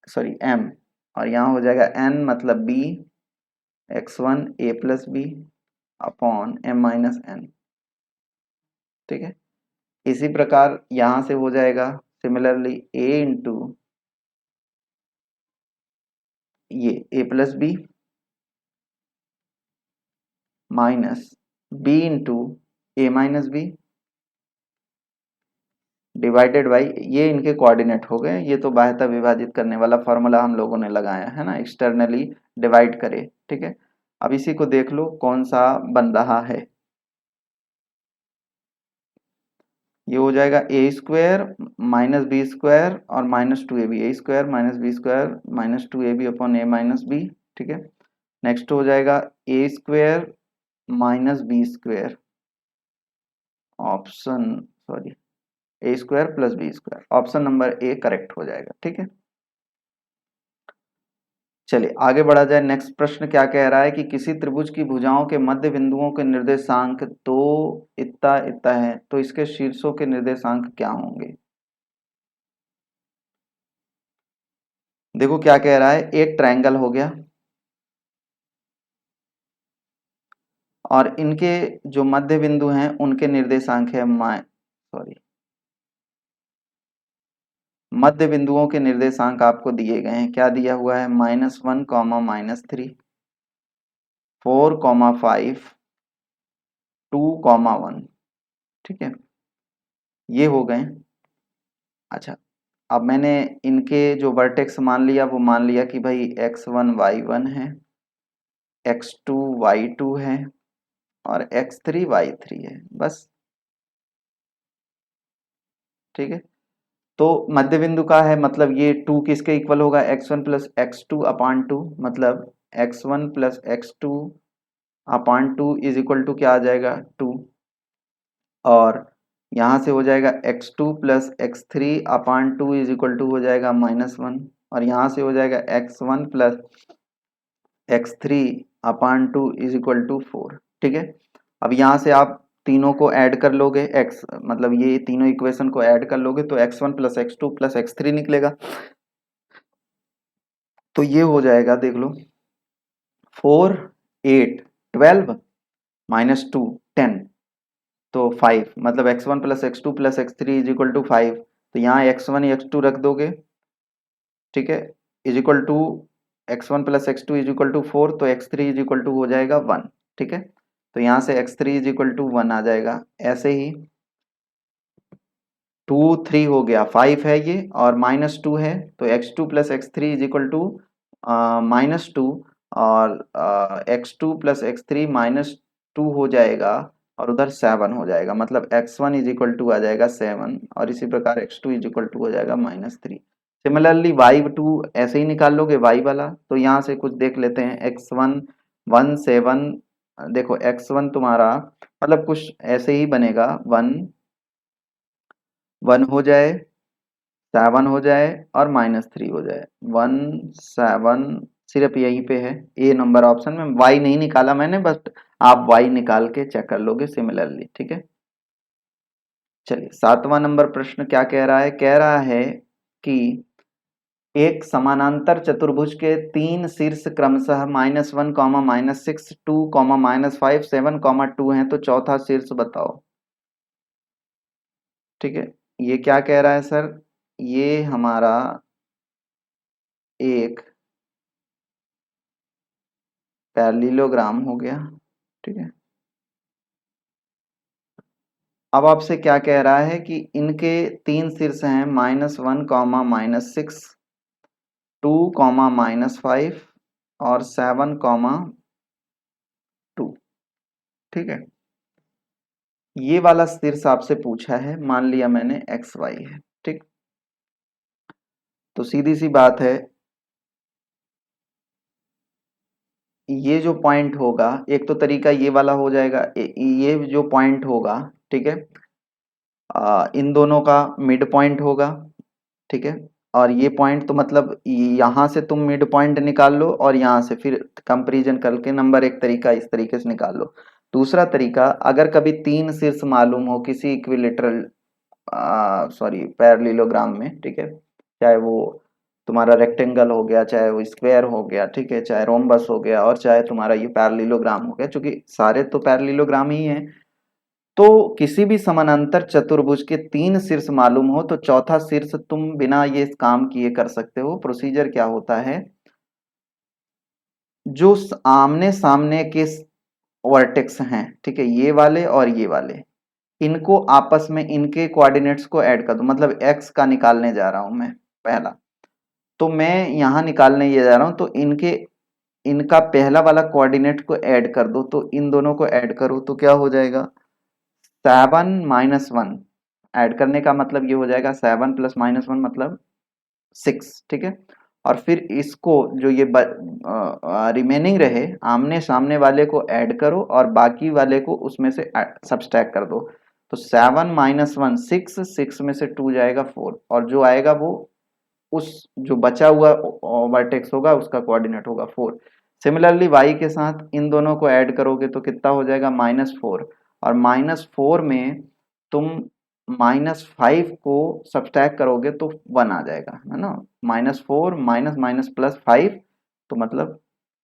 sorry m, और यहाँ हो जाएगा n मतलब b x1 a plus B upon m minus n। ठीक है, इसी प्रकार यहाँ से हो जाएगा सिमिलरली a इंटू ये a plus B minus B into A minus B divided by, ये इनके कोऑर्डिनेट हो गए, ये तो बाह्यतः विभाजित करने वाला फॉर्मूला हम लोगों ने लगाया है ना, एक्सटर्नली डिवाइड करे, ठीक है। अब इसी को देख लो कौन सा बन रहा है। ये हो जाएगा A square minus B square और minus two A B, A square minus B square minus two A B upon A minus B, ठीक है। नेक्स्ट हो जाएगा A square minus B square option sorry A square plus B square, option number A correct हो जाएगा, ठीक है। चलिए आगे बढ़ा जाए। नेक्स्ट प्रश्न क्या कह रहा है कि किसी त्रिभुज की भुजाओं के मध्य बिंदुओं के निर्देशांक तो इतना इतना है, तो इसके शीर्षों के निर्देशांक क्या होंगे। देखो क्या कह रहा है, एक ट्रायंगल हो गया और इनके जो मध्य बिंदु हैं उनके निर्देशांक है मध्य बिंदुओं के निर्देशांक आपको दिए गए हैं, क्या दिया हुआ है, -1 -3 4 5 2 1, ठीक है, ये हो गए। अच्छा, अब मैंने इनके जो वर्टेक्स मान लिया वो मान लिया कि भाई x1 y1 है, x2 y2 है और x3 y3 है, बस, ठीक है। तो मध्य बिंदु का है मतलब ये 2 किसके इक्वल होगा, x1 प्लस x2 अपान 2, मतलब x1 plus x2 upon 2 is equal to क्या आ जाएगा 2, और यहाँ से हो जाएगा x2 plus x3 upon 2 is equal to हो जाएगा -1, और यहाँ से हो जाएगा x1 plus x3 upon 2 is equal to 4, ठीक है। अब यहाँ से आप तीनों को ऐड कर लोगे, x मतलब ये तीनों इक्वेशन को ऐड कर लोगे तो x1 plus x2 plus x3 निकलेगा, तो ये हो जाएगा देख लो 4 8 12 -2 10, तो 5, मतलब x1 plus x2 plus x3 is equal to 5, तो यहाँ x1 x2 रख दोगे, ठीक है, is equal to x1 plus x2 is equal to 4, तो x3 इज इक्वल टू हो जाएगा 1, ठीक है। तो यहाँ से x3 इज इक्वल टू 1 आ जाएगा, ऐसे ही 2 3 हो गया, 5 है ये और -2 है, तो x2 plus x3 is equal to -2, और x2 प्लस x3 -2 हो जाएगा और उधर 7 हो जाएगा, मतलब x1 इज इक्वल टू आ जाएगा 7 और इसी प्रकार x2 इज इक्वल टू हो जाएगा -3। सिमिलरली y2 ऐसे ही निकाल लोगे y वाला, तो यहाँ से कुछ देख लेते हैं, x1 1 7, देखो x1 तुम्हारा मतलब कुछ ऐसे ही बनेगा, 1 1 हो जाए, 7 हो जाए और -3 हो जाए, 1 7 सिर्फ यहीं पे है ए नंबर ऑप्शन में, y नहीं निकाला मैंने, बस आप y निकाल के चेक कर लोगे सिमिलरली, ठीक है। चलिए 7वां नंबर प्रश्न क्या कह रहा है, कह रहा है कि एक समानांतर चतुर्भुज के 3 शीर्ष क्रमशः -1 -6 2 -5 7 2 हैं, तो चौथा शीर्ष बताओ, ठीक है। ये क्या कह रहा है सर, ये हमारा एक पैरेललोग्राम हो गया, ठीक है। अब आपसे क्या कह रहा है कि इनके 3 शीर्ष हैं -1 -6 2 -5 और 7 2, ठीक है। ये वाला शीर्ष आपसे पूछा है, मान लिया मैंने XY है, ठीक। तो सीधी सी बात है, ये जो पॉइंट होगा, एक तो तरीका ये वाला हो जाएगा, ये जो पॉइंट होगा, ठीक है, इन दोनों का मिड पॉइंट होगा, ठीक है। और ये पॉइंट तो मतलब यहाँ से तुम मिड पॉइंट निकाल लो और यहाँ से फिर कंपैरिजन करके नंबर, एक तरीका इस तरीके से निकाल लो। दूसरा तरीका, अगर कभी 3 शीर्ष मालूम हो किसी इक्विलेटरल सॉरी पैरेललोग्राम में, ठीक है, चाहे वो तुम्हारा रेक्टेंगल हो गया, चाहे वो स्क्वायर हो गया, ठीक है, चाहे रोम्बस हो गया और चाहे तुम्हारा ये पैरेललोग्राम हो गया, क्योंकि सारे तो पैरेललोग्राम ही हैं, तो किसी भी समानांतर चतुर्भुज के 3 शीर्ष मालूम हो तो चौथा शीर्ष तुम बिना ये काम किए कर सकते हो। प्रोसीजर क्या होता है, जो आमने सामने के वर्टेक्स हैं, ठीक है, ये वाले और ये वाले, इनको आपस में इनके कोऑर्डिनेट्स को ऐड कर दो, मतलब एक्स का निकालने जा रहा हूं मैं पहला, तो मैं यहां निकालने ये जा रहा हूं, तो इनका पहला वाला कोऑर्डिनेट को ऐड कर दो, तो इन दोनों को ऐड करो तो क्या हो जाएगा 7 - 1, ऐड करने का मतलब ये हो जाएगा 7 + -1 मतलब 6, ठीक है। और फिर इसको जो ये रिमेनिंग रहे आमने सामने वाले को ऐड करो और बाकी वाले को उसमें से सब्सट्रैक्ट कर दो, तो 7 - 1 6, 6 में से 2 जाएगा 4, और जो आएगा वो उस जो बचा हुआ वर्टेक्स होगा उसका कोऑर्डिनेट होगा 4। सिमिलरली y के साथ इन दोनों को ऐड करोगे तो कितना हो जाएगा -4, और -4 में तुम -5 को सब्सट्रैक्ट करोगे तो 1 आ जाएगा, है ना, -4 माइनस माइनस +5 तो मतलब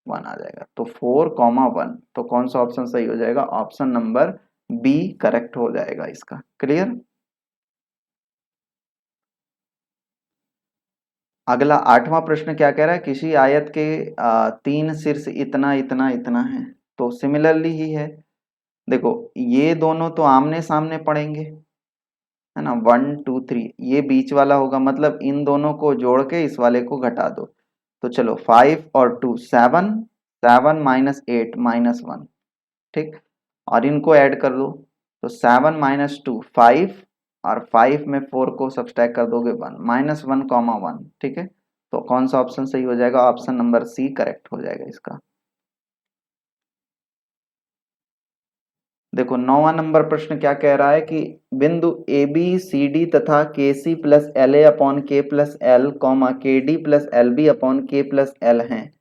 1 आ जाएगा, तो 4, 1, तो कौन सा ऑप्शन सही हो जाएगा, ऑप्शन नंबर बी करेक्ट हो जाएगा इसका। क्लियर। अगला 8वां प्रश्न क्या कह रहा है, किसी आयत के 3 शीर्ष इतना इतना इतना है, तो सिमिलरली ही है, देखो ये दोनों तो आमने सामने पड़ेंगे, है ना, 1 2 3, ये बीच वाला होगा, मतलब इन दोनों को जोड़ के इस वाले को घटा दो, तो चलो 5 और 2 7, 7 -8 -1, ठीक, और इनको ऐड कर दो, तो 7 - 2 5, और 5 में 4 को सब्सट्रैक्ट कर दोगे 1, -1, 1, ठीक है, तो कौन सा ऑप्शन सही हो जाएगा, ऑप्शन नंबर सी करेक्ट हो जाएगा इसका। देखो 9वां नंबर प्रश्न क्या कह रहा है कि बिंदु ए बी सी डी तथा K C plus L A upon K plus L comma K D plus L B upon K plus L है,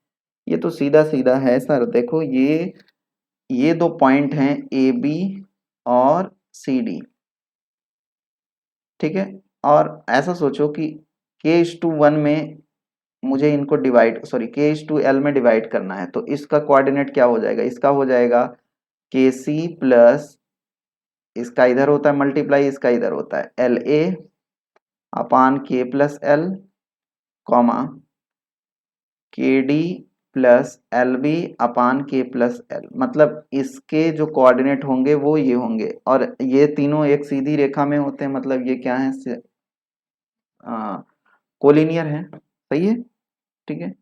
ये तो सीधा सीधा है सर, देखो ये दो पॉइंट हैं ए बी और सी डी, ठीक है, और ऐसा सोचो कि k/1 में मुझे इनको डिवाइड k/l में डिवाइड करना है, तो इसका कोऑर्डिनेट क्या हो जाएगा, इसका हो जाएगा के सी प्लस, इसका इधर होता है मल्टीप्लाई, इसका इधर होता है एल ए अपान के plus L comma K D plus L B अपान के प्लस एल, मतलब इसके जो कोऑर्डिनेट होंगे वो ये होंगे, और ये तीनों एक सीधी रेखा में होते हैं, मतलब ये क्या है, कोलिनियर है, सही है, ठीक है,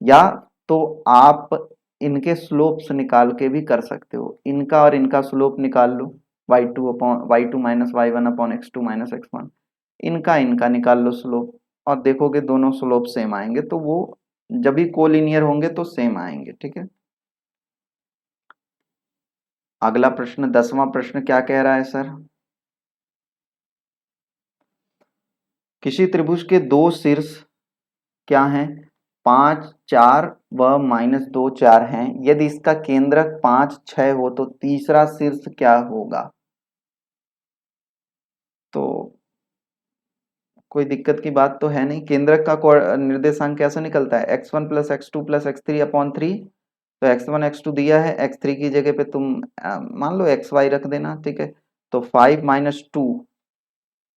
या तो आप इनके स्लोप्स निकाल के भी कर सकते हो, इनका और इनका स्लोप निकाल लो, y2 minus y1 upon x2 minus x1, इनका इनका निकाल लो स्लोप, और देखोगे दोनों स्लोप सेम आएंगे, तो वो जब भी कोलिनियर होंगे तो सेम आएंगे, ठीक है। अगला प्रश्न 10वां प्रश्न क्या कह रहा है सर, किसी त्रिभुज के दो शीर्ष क्या हैं, 5 4 व -2 4 हैं, यदि इसका केंद्रक 5 6 हो तो तीसरा शीर्ष क्या होगा, तो कोई दिक्कत की बात तो है नहीं, केंद्रक का निर्देशांक कैसे निकलता है, x1 + x2 + x3 अपॉन 3, तो x1 x2 दिया है, x3 की जगह पे तुम मान लो xy रख देना, ठीक है, तो 5 - 2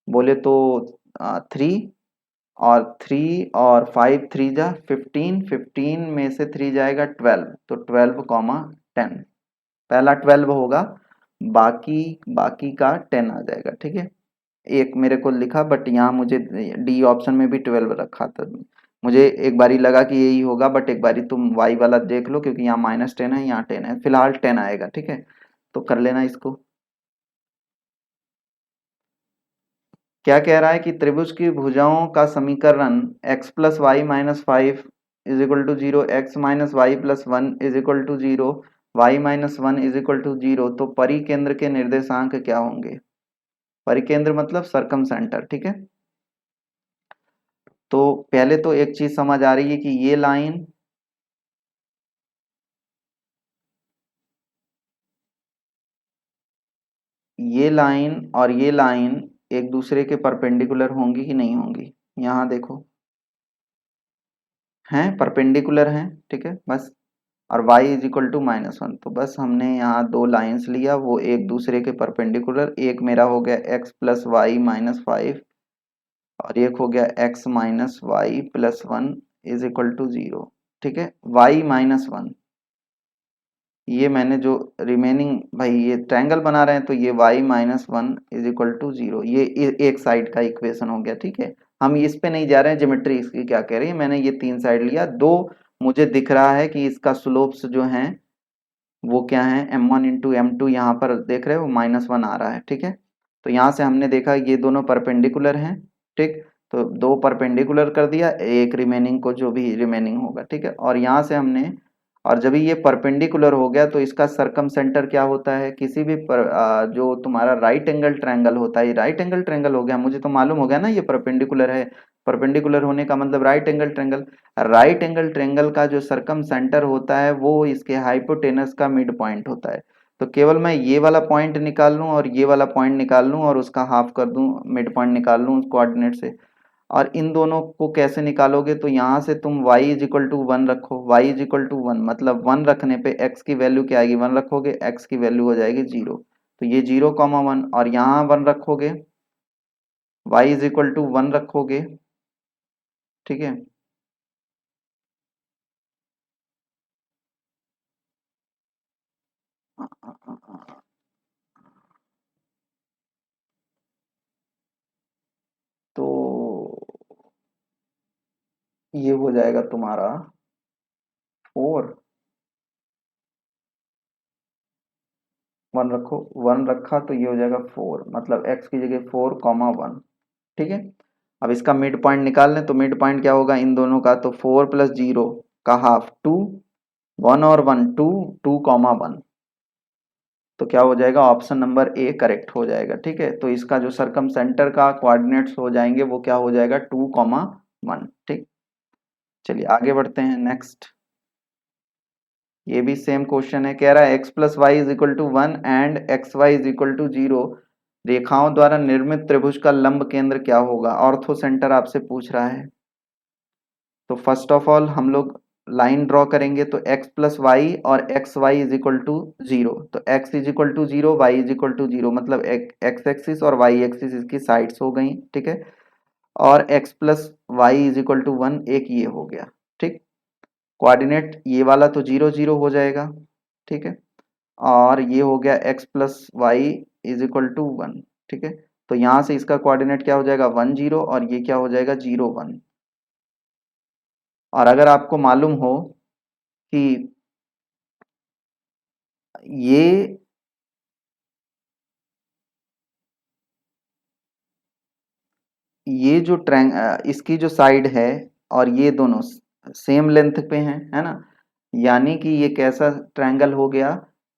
बोले तो 3, और 3 और 5 3 जा 15, 15 में से 3 जाएगा 12, तो 12, 10, पहला 12 होगा, बाकी बाकी का 10 आ जाएगा, ठीक है, एक मेरे को लिखा बट यहाँ मुझे डी ऑप्शन में भी 12 रखा था, मुझे एक बारी लगा कि यही होगा, बट एक बारी तुम वाई वाला देख लो, क्योंकि यहाँ -10 है, यहाँ 10 है, फिलहाल 10 आएगा, ठीक है, तो कर लेना इसको। क्या कह रहा है कि त्रिभुज की भुजाओं का समीकरण x + y - 5 = 0, x - y + 1 = 0, y - 1 = 0, तो परिकेंद्र के निर्देशांक क्या होंगे, परिकेंद्र मतलब सरकम सेंटर, ठीक है, तो पहले तो एक चीज समझ आ रही है कि ये लाइन और ये लाइन एक दूसरे के परपेंडिकुलर होंगी कि नहीं होंगी, यहाँ देखो हैं परपेंडिकुलर हैं, ठीक है, बस, और y = -1, तो बस हमने यहाँ दो लाइंस लिया, वो एक दूसरे के परपेंडिकुलर, एक मेरा हो गया x + y - 5 और एक हो गया x - y + 1 = 0, ठीक है, y - 1 ये मैंने जो रिमेनिंग भाई ये ट्रायंगल बना रहे हैं तो ये y minus one is equal to zero, ये एक साइड का इक्वेशन हो गया। ठीक है, हम इस पे नहीं जा रहे हैं, ज्योमेट्री इसकी क्या कह रही है। मैंने ये तीन साइड लिया, दो मुझे दिख रहा है कि इसका स्लोप्स जो हैं वो क्या है, m1 इंटू एम टू, यहाँ पर देख रहे हो माइनस वन आ रहा है। ठीक है, तो यहाँ से हमने देखा ये दोनों परपेंडिकुलर हैं। ठीक, तो दो परपेंडिकुलर कर दिया, एक रिमेनिंग को जो भी रिमेनिंग होगा। ठीक है, और यहाँ से हमने, और जब ये परपेंडिकुलर हो गया तो इसका सरकम सेंटर क्या होता है, किसी भी जो तुम्हारा राइट एंगल ट्रायंगल होता है, राइट एंगल ट्रायंगल हो गया, मुझे तो मालूम हो गया ना ये परपेंडिकुलर है, परपेंडिकुलर होने का मतलब right angle triangle. Right angle triangle का जो सरकम सेंटर होता है वो इसके हाइपोटेनस का मिड पॉइंट होता है। तो केवल मैं ये वाला पॉइंट निकाल लूं और ये वाला पॉइंट निकाल लूं और उसका हाफ कर दूं, मिड पॉइंट निकाल लूं कोऑर्डिनेट से। और इन दोनों को कैसे निकालोगे, तो यहाँ से तुम y is equal to one रखो, y is equal to one मतलब वन रखने पे x की वैल्यू क्या आएगी, वन रखोगे x की वैल्यू हो जाएगी जीरो, तो ये जीरो कॉमा वन, और यहाँ वन रखोगे, y is equal to one रखोगे। ठीक है, तो ये हो जाएगा तुम्हारा फोर, वन रखो, वन रखा तो ये हो जाएगा फोर, मतलब x की जगह फोर कॉमा वन। ठीक है, अब इसका मिड पॉइंट निकाल लें, तो मिड पॉइंट क्या होगा इन दोनों का, तो फोर प्लस जीरो का हाफ टू, वन और one two, two comma one, तो क्या हो जाएगा ऑप्शन नंबर ए करेक्ट हो जाएगा। ठीक है, तो इसका जो सरकम सेंटर का कोऑर्डिनेट्स हो जाएंगे वो क्या हो जाएगा, टू कॉमा वन। ठीक, चलिए आगे बढ़ते हैं नेक्स्ट। ये भी सेम क्वेश्चन है, कह रहा है x plus y is equal to one and x y is equal to zero, रेखाओं द्वारा निर्मित त्रिभुज का लंब केंद्र क्या होगा, ऑर्थो सेंटर आपसे पूछ रहा है। तो फर्स्ट ऑफ ऑल हम लोग लाइन ड्रॉ करेंगे, तो x प्लस वाई और x y is equal to zero, तो x is equal to zero, y is equal to zero, मतलब एक्स एक्सिस और वाई एक्सिस इसकी साइड्स हो गई। ठीक है, और x plus y is equal to one, एक ये हो गया। ठीक, कोऑर्डिनेट ये वाला तो जीरो जीरो हो जाएगा। ठीक है, और ये हो गया x plus y is equal to one. ठीक है, तो यहाँ से इसका कोऑर्डिनेट क्या हो जाएगा, वन जीरो, और ये क्या हो जाएगा, जीरो वन। और अगर आपको मालूम हो कि ये ये जो इसकी जो साइड है और ये दोनों सेम लेंथ पे हैं, है ना, यानी कि ये कैसा ट्रायंगल हो गया,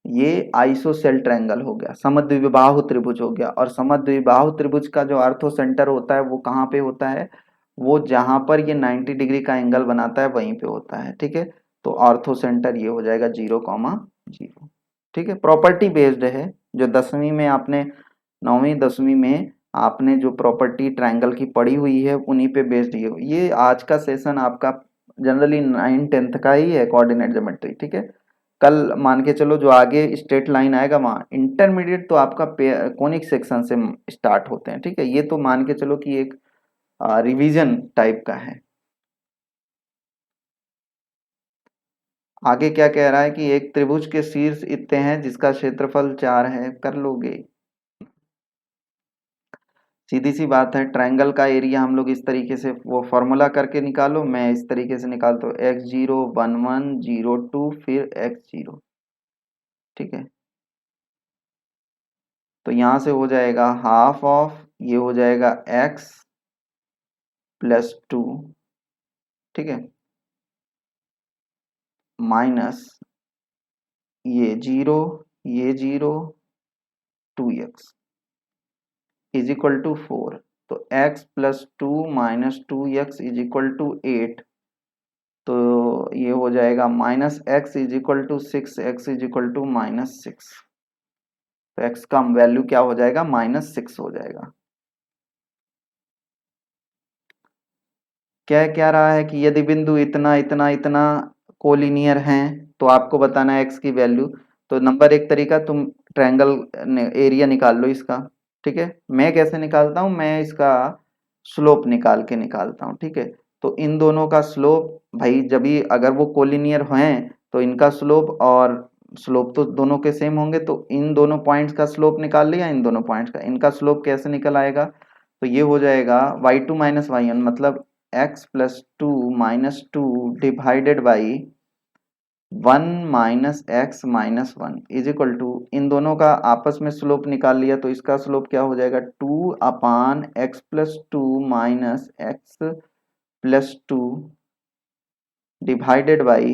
ये आइसोसेल ट्रायंगल हो गया, समद्विबाहु त्रिभुज हो गया। और समद्विबाहु त्रिभुज का जो अर्थो सेंटर होता है वो कहाँ पे होता है, वो जहां पर ये 90 डिग्री का एंगल बनाता है वहीं पे होता है। ठीक है, तो ऑर्थो सेंटर ये हो जाएगा जीरो कॉमा जीरो। ठीक है, प्रॉपर्टी बेस्ड है, जो दसवीं में आपने, नौवीं दसवीं में आपने जो प्रॉपर्टी ट्रायंगल की पढ़ी हुई है उन्हीं पे बेस्ड ये आज का सेशन आपका जनरली नाइन टेंथ का ही है, कोऑर्डिनेट ज्योमेट्री। ठीक है, कल मान के चलो जो आगे स्ट्रेट लाइन आएगा वहाँ इंटरमीडिएट तो आपका कोनिक सेक्शन से स्टार्ट होते हैं। ठीक है, ये तो मान के चलो कि एक रिवीजन टाइप का है। आगे क्या कह रहा है कि एक त्रिभुज के शीर्ष इतने हैं जिसका क्षेत्रफल चार है, कर लोगे, सीधी सी बात है। ट्रायंगल का एरिया हम लोग इस तरीके से वो फॉर्मूला करके निकालो, मैं इस तरीके से निकालता हूँ, x zero one one zero two फिर एक्स जीरो। ठीक है, तो यहाँ से हो जाएगा हाफ ऑफ, ये हो जाएगा एक्स प्लस टू। ठीक है, माइनस ये zero two x is equal to four, तो x plus two minus two x is equal to eight, तो ये हो जाएगा minus x is equal to six, x is equal to minus six, तो x का value क्या हो जाएगा, माइनस सिक्स हो जाएगा। क्या क्या रहा है कि यदि बिंदु इतना इतना इतना कोलिनियर हैं तो आपको बताना है x की वैल्यू। तो नंबर एक तरीका, तुम ट्रायंगल एरिया निकाल लो इसका। ठीक है, मैं कैसे निकालता हूँ, मैं इसका स्लोप निकाल के निकालता हूँ। ठीक है, तो इन दोनों का स्लोप भाई जब भी अगर वो कोलिनियर हैं तो इनका स्लोप और स्लोप तो दोनों के सेम होंगे, तो इन दोनों पॉइंट्स का स्लोप निकाल लिया, इन दोनों पॉइंट्स का, इनका स्लोप कैसे निकल आएगा, तो ये हो जाएगा y2 माइनस y1 मतलब x plus two minus two divided by 1 minus x minus one is equal to, इन दोनों का आपस में स्लोप निकाल लिया तो इसका स्लोप क्या हो जाएगा 2 upon x plus two minus x plus two divided by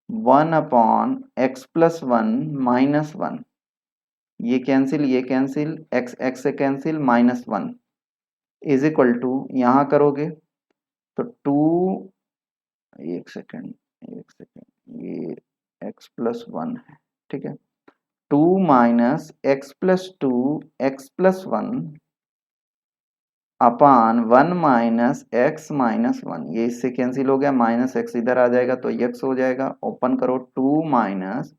1 upon x plus one minus one, ये कैंसिल एक्स एक्स से cancel minus one is equal to, यहाँ करोगे तो टू, एक सेकेंड ये एक्स प्लस वन है, ठीक है, two minus x plus two x plus one upon 1 minus x minus one, ये इससे कैंसिल हो गया, माइनस एक्स इधर आ जाएगा तो एक्स हो जाएगा, ओपन करो 2 माइनस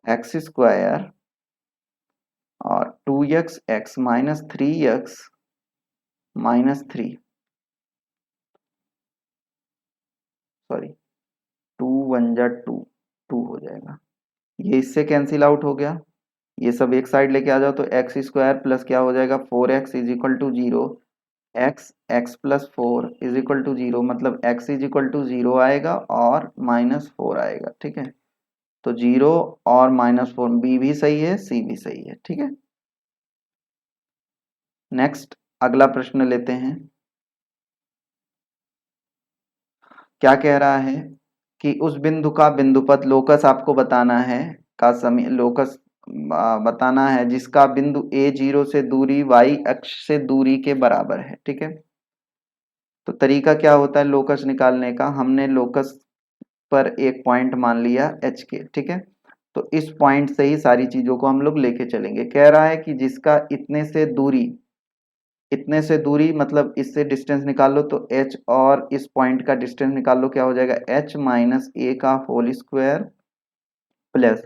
एक्स स्क्वायर और 2x x minus 3x minus three, sorry 2 one जा टू, टू हो जाएगा, ये इससे कैंसिल आउट हो गया, ये सब एक साइड लेके आ जाओ तो एक्स स्क्वायर प्लस क्या हो जाएगा 4x is equal to zero, x x plus four is equal to zero, मतलब x is equal to zero आएगा और माइनस फोर आएगा, ठीक है, तो जीरो और माइनस फोर, बी भी सही है सी भी सही है, ठीक है। नेक्स्ट अगला प्रश्न लेते हैं, क्या कह रहा है कि उस बिंदु का बिंदुपथ लोकस आपको बताना है, का समय लोकस बताना है जिसका बिंदु ए जीरो से दूरी y अक्ष से दूरी के बराबर है, ठीक है। तो तरीका क्या होता है लोकस निकालने का, हमने लोकस पर एक पॉइंट मान लिया एच के, ठीक है, तो इस पॉइंट से ही सारी चीजों को हम लोग लेके चलेंगे। कह रहा है कि जिसका इतने से दूरी मतलब इससे डिस्टेंस निकाल लो तो h और इस पॉइंट का डिस्टेंस निकाल लो, क्या हो जाएगा h माइनस ए का whole square plus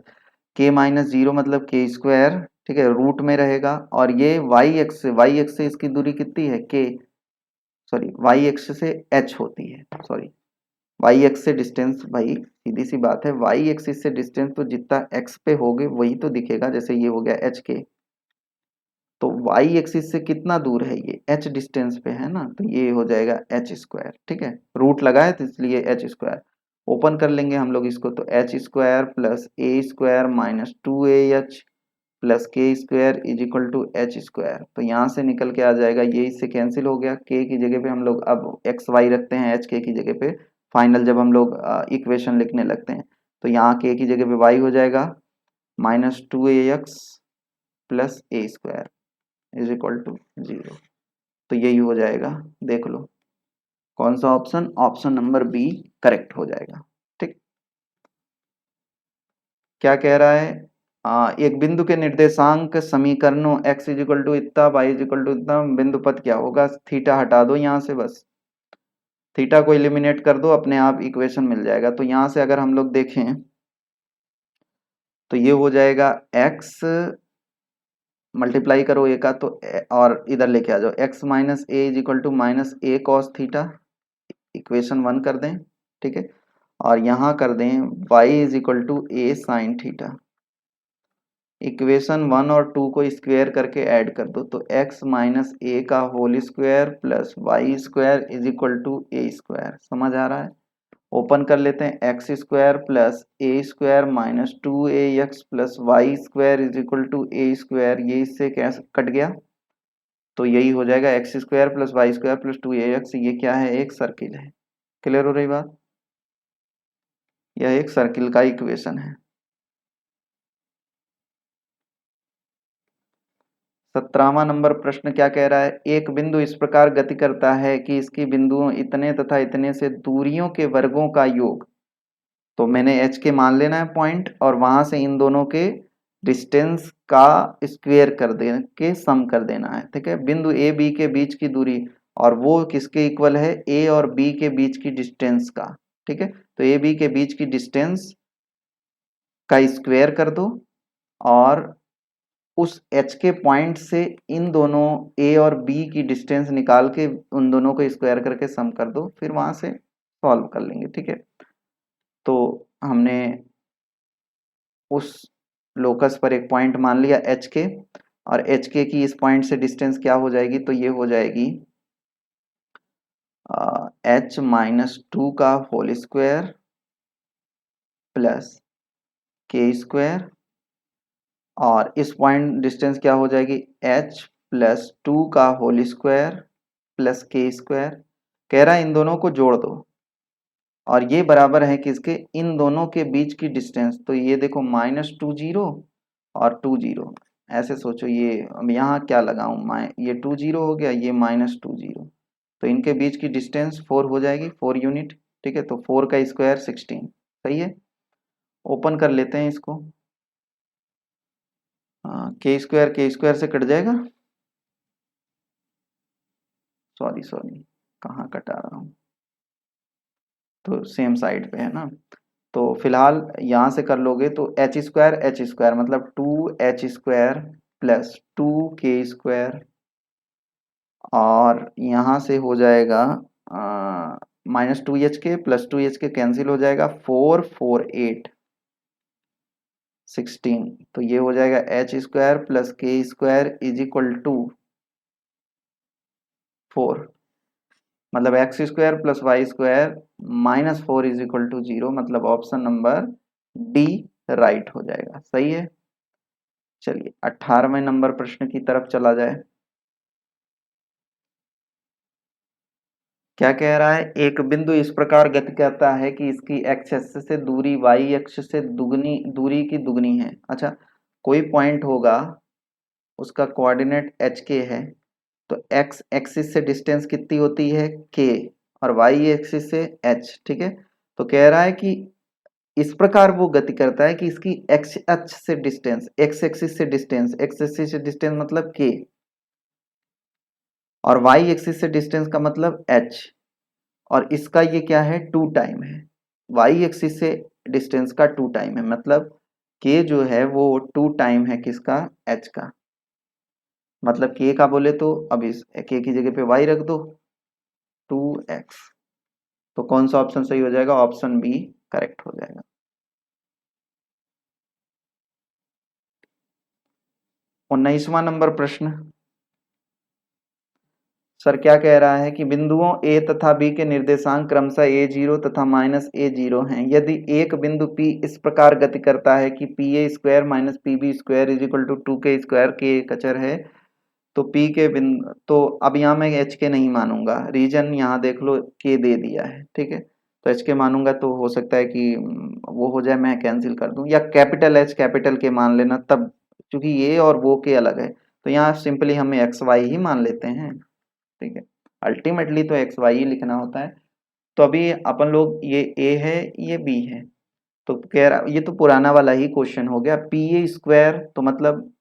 k minus zero मतलब k स्क्वायर, ठीक है, रूट में रहेगा, और ये y एक्स से इसकी दूरी कितनी है k, सॉरी y एक्स से h होती है, सॉरी वाई एक्स से डिस्टेंस, भाई सीधी सी बात है, वाई एक्सिस से डिस्टेंस तो जितना एक्स पे होगे वही तो दिखेगा, जैसे ये हो गया एच के, तो वाई एक्सिस से कितना दूर है ये एच डिस्टेंस पे है ना, तो ये हो जाएगा एच स्क्वायर, ठीक है, रूट लगा है तो इसलिए एच स्क्वायर, ओपन कर लेंगे हम लोग इसको तो H square plus A square minus two A H plus K square is equal to H square, तो यहाँ से निकल के आ जाएगा, ये इससे कैंसिल हो गया, के की जगह पे हम लोग अब एक्स वाई रखते हैं एच के की जगह पे, फाइनल जब हम लोग इक्वेशन लिखने लगते हैं तो यहाँ के की जगह पे वाई हो जाएगा minus two A x plus A square is equal to zero, तो यही हो जाएगा, देख लो कौन सा option, option number B correct हो जाएगा, ठीक। क्या कह रहा है, एक बिंदु के निर्देशांक समीकरणों x इज इक्वल टू इतना y इज इक्वल टू इतना, बिंदुपथ क्या होगा, थीटा हटा दो यहाँ से, बस थीटा को एलिमिनेट कर दो, अपने आप इक्वेशन मिल जाएगा, तो यहाँ से अगर हम लोग देखें तो ये हो जाएगा x मल्टीप्लाई करो ए का तो और इधर लेके आ जाओ x minus a is equal to minus a cos theta, equation one कर दें, ठीक है, और यहाँ कर दें y is equal to a sine theta, equation one और टू को स्क्वायर करके ऐड कर दो तो x माइनस ए का whole square plus y square is equal to A square, समझ आ रहा है, ओपन कर लेते हैं x square plus A square minus two A x plus y square is equal to A square, ये इससे कैसे कट गया, तो यही हो जाएगा x square plus y square plus two ए एक्स, ये क्या है एक सर्किल है, क्लियर हो रही बात, यह एक सर्किल का इक्वेशन है। 17वां नंबर प्रश्न क्या कह रहा है, एक बिंदु इस प्रकार गति करता है कि इसकी बिंदुओं इतने तथा इतने से दूरियों के वर्गों का योग, तो मैंने एच के मान लेना है पॉइंट और वहां से इन दोनों के डिस्टेंस का स्क्वायर कर दे के सम कर देना है, ठीक है, बिंदु ए बी के बीच की दूरी और वो किसके इक्वल है ए और बी के बीच की डिस्टेंस का, ठीक है, तो ए बी के बीच की डिस्टेंस का स्क्वायर कर दो और उस एच के पॉइंट से इन दोनों ए और बी की डिस्टेंस निकाल के उन दोनों को स्क्वायर करके सम कर दो, फिर वहां से सॉल्व कर लेंगे, ठीक है, तो हमने उस लोकस पर एक पॉइंट मान लिया एच के, और एच के की इस पॉइंट से डिस्टेंस क्या हो जाएगी, तो ये हो जाएगी एच माइनस टू का whole square plus K square, और इस पॉइंट डिस्टेंस क्या हो जाएगी, एच प्लस टू का whole square plus K square. कह रहा है इन दोनों को जोड़ दो, और ये बराबर है किसके, इन दोनों के बीच की डिस्टेंस। तो ये देखो माइनस टू जीरो और टू जीरो, ऐसे सोचो, ये अब यहाँ क्या लगाऊं, ये टू जीरो हो गया, ये माइनस टू जीरो, तो इनके बीच की डिस्टेंस 4 हो जाएगी, 4 यूनिट। ठीक है, तो 4 का स्क्वायर 16। सही है, ओपन कर लेते हैं इसको। के स्क्वायर से कट जाएगा, सॉरी सॉरी, कहाँ कटा रहा हूँ, तो सेम साइड पे है ना। तो फिलहाल यहाँ से कर लोगे तो एच स्क्वायर मतलब 2h² प्लस 2k², और यहाँ से हो जाएगा माइनस 2h के प्लस 2h के कैंसिल हो जाएगा, 4 4 8 16। तो ये हो जाएगा h² plus k² is equal to 4, मतलब x² plus y² minus 4 is equal to 0, मतलब ऑप्शन नंबर डी राइट हो जाएगा। सही है, चलिए 18वें नंबर प्रश्न की तरफ चला जाए। क्या कह रहा है, एक बिंदु इस प्रकार गति करता है कि इसकी एक्स एक्सिस से दूरी वाई अक्ष से दुगनी दूरी की दुगनी है। अच्छा, कोई पॉइंट होगा, उसका कोऑर्डिनेट एच के है, तो एक्स एक्सिस से डिस्टेंस कितनी होती है के, और वाई एक्सिस से एच। ठीक है, तो कह रहा है कि इस प्रकार वो गति करता है कि इसकी एक्स अक्ष से डिस्टेंस, एक्स एक्सिस से डिस्टेंस, एक्स एक्सिस से डिस्टेंस मतलब के, और वाई एक्सिस से डिस्टेंस का मतलब एच, और इसका ये क्या है, टू टाइम है, वाई एक्सिस से डिस्टेंस का टू टाइम है, मतलब के जो है वो टू टाइम है किसका, एच का। मतलब के का बोले तो अब इस के की जगह पे वाई रख दो, 2x। तो कौन सा ऑप्शन सही हो जाएगा, ऑप्शन बी करेक्ट हो जाएगा। 19वां नंबर प्रश्न, सर क्या कह रहा है कि बिंदुओं ए तथा बी के निर्देशांक क्रमशः a0 तथा -a0 हैं। यदि एक बिंदु P इस प्रकार गति करता है कि pa² minus pb² is equal to 2k², के एक अचर है, तो P के बिंदु, तो अब यहाँ मैं h के नहीं मानूंगा, रीजन यहाँ देख लो k दे दिया है। ठीक है, तो h के मानूंगा तो हो सकता है कि वो हो जाए, मैं कैंसिल कर दूं, या कैपिटल H कैपिटल के मान लेना तब, क्योंकि ये और वो के अलग है, तो यहाँ सिंपली हमें XY ही मान लेते हैं। ठीक है, अल्टीमेटली तो एक्स वाई ही लिखना होता है। तो अभी अपन लोग, ये ए है ये बी है, तो कह रहा, ये तो पुराना वाला ही क्वेश्चन हो गया, pa² तो मतलब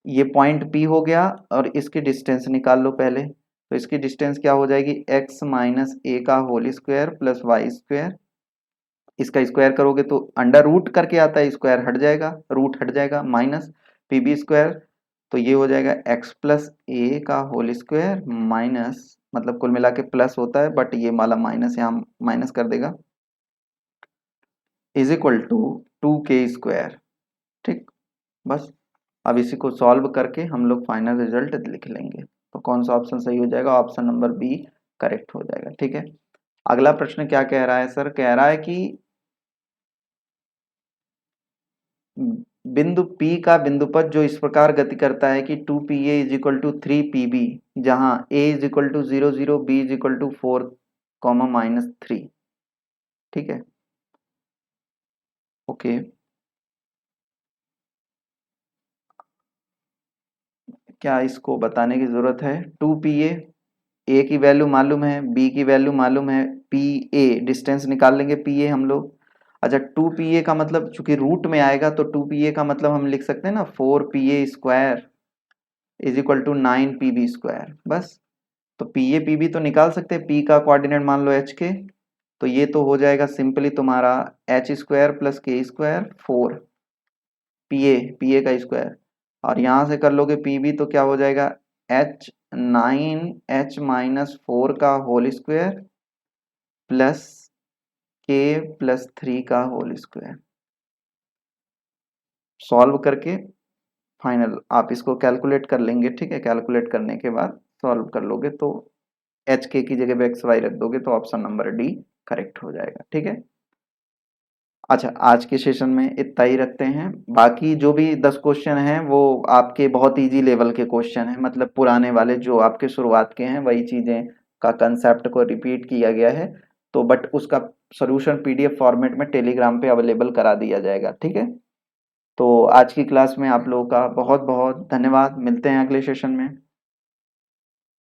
ये पॉइंट पी हो गया, और इसकी डिस्टेंस निकाल लो पहले, तो इसकी डिस्टेंस क्या हो जाएगी, x माइनस ए का होल स्क्वायर प्लस y², इसका स्क्वायर करोगे तो अंडर रूट करके आता है, स्क्वायर हट जाएगा, रूट हट जाएगा, माइनस pb², तो ये हो जाएगा x प्लस ए का होल स्क्वायर माइनस, मतलब कुल मिला के प्लस होता है बट ये वाला माइनस यहाँ माइनस कर देगा, इज इक्वल टू 2k²। ठीक, बस अब इसी को सॉल्व करके हम लोग फाइनल रिजल्ट लिख लेंगे। तो कौन सा ऑप्शन सही हो जाएगा, ऑप्शन नंबर बी करेक्ट हो जाएगा। ठीक है, अगला प्रश्न क्या कह रहा है, सर कह रहा है कि बिंदु P का बिंदुपथ जो इस प्रकार गति करता है कि 2pa is equal to 3pb, जहां a is equal to 0 0, b is equal to 4 -3। ठीक है, ओके, क्या इसको बताने की जरूरत है, 2pa, a की वैल्यू मालूम है, b की वैल्यू मालूम है, pa डिस्टेंस निकाल लेंगे pa हम लोग। अच्छा, 2pa का मतलब चूंकि रूट में आएगा, तो 2pa का मतलब हम लिख सकते हैं ना, 4pa² is equal to 9pb², बस। तो पी ए पी बी तो निकाल सकते हैं, पी का कोऑर्डिनेट मान लो एच के, तो ये तो हो जाएगा सिंपली तुम्हारा h² plus k² 4 P A का स्क्वायर, और यहाँ से कर लोगे पी बी तो क्या हो जाएगा, h9h-4 का whole square plus k plus 3 का होल स्क्वायर। सॉल्व करके फाइनल आप इसको कैलकुलेट कर लेंगे, ठीक है। कैलकुलेट करने के बाद सॉल्व कर लोगे तो एच के की जगह पे एक्स वाई रख दोगे तो ऑप्शन नंबर डी करेक्ट हो जाएगा, ठीक है। अच्छा, आज के सेशन में इतना ही रखते हैं। बाकी जो भी 10 क्वेश्चन हैं वो आपके बहुत इजी लेवल के क्वेश्चन हैं, मतलब पुराने वाले जो आपके शुरुआत के हैं वही चीज़ें का कंसेप्ट को रिपीट किया गया है। तो बट उसका सॉल्यूशन पीडीएफ फॉर्मेट में टेलीग्राम पे अवेलेबल करा दिया जाएगा, ठीक है। तो आज की क्लास में आप लोगों का बहुत बहुत धन्यवाद। मिलते हैं अगले सेशन में।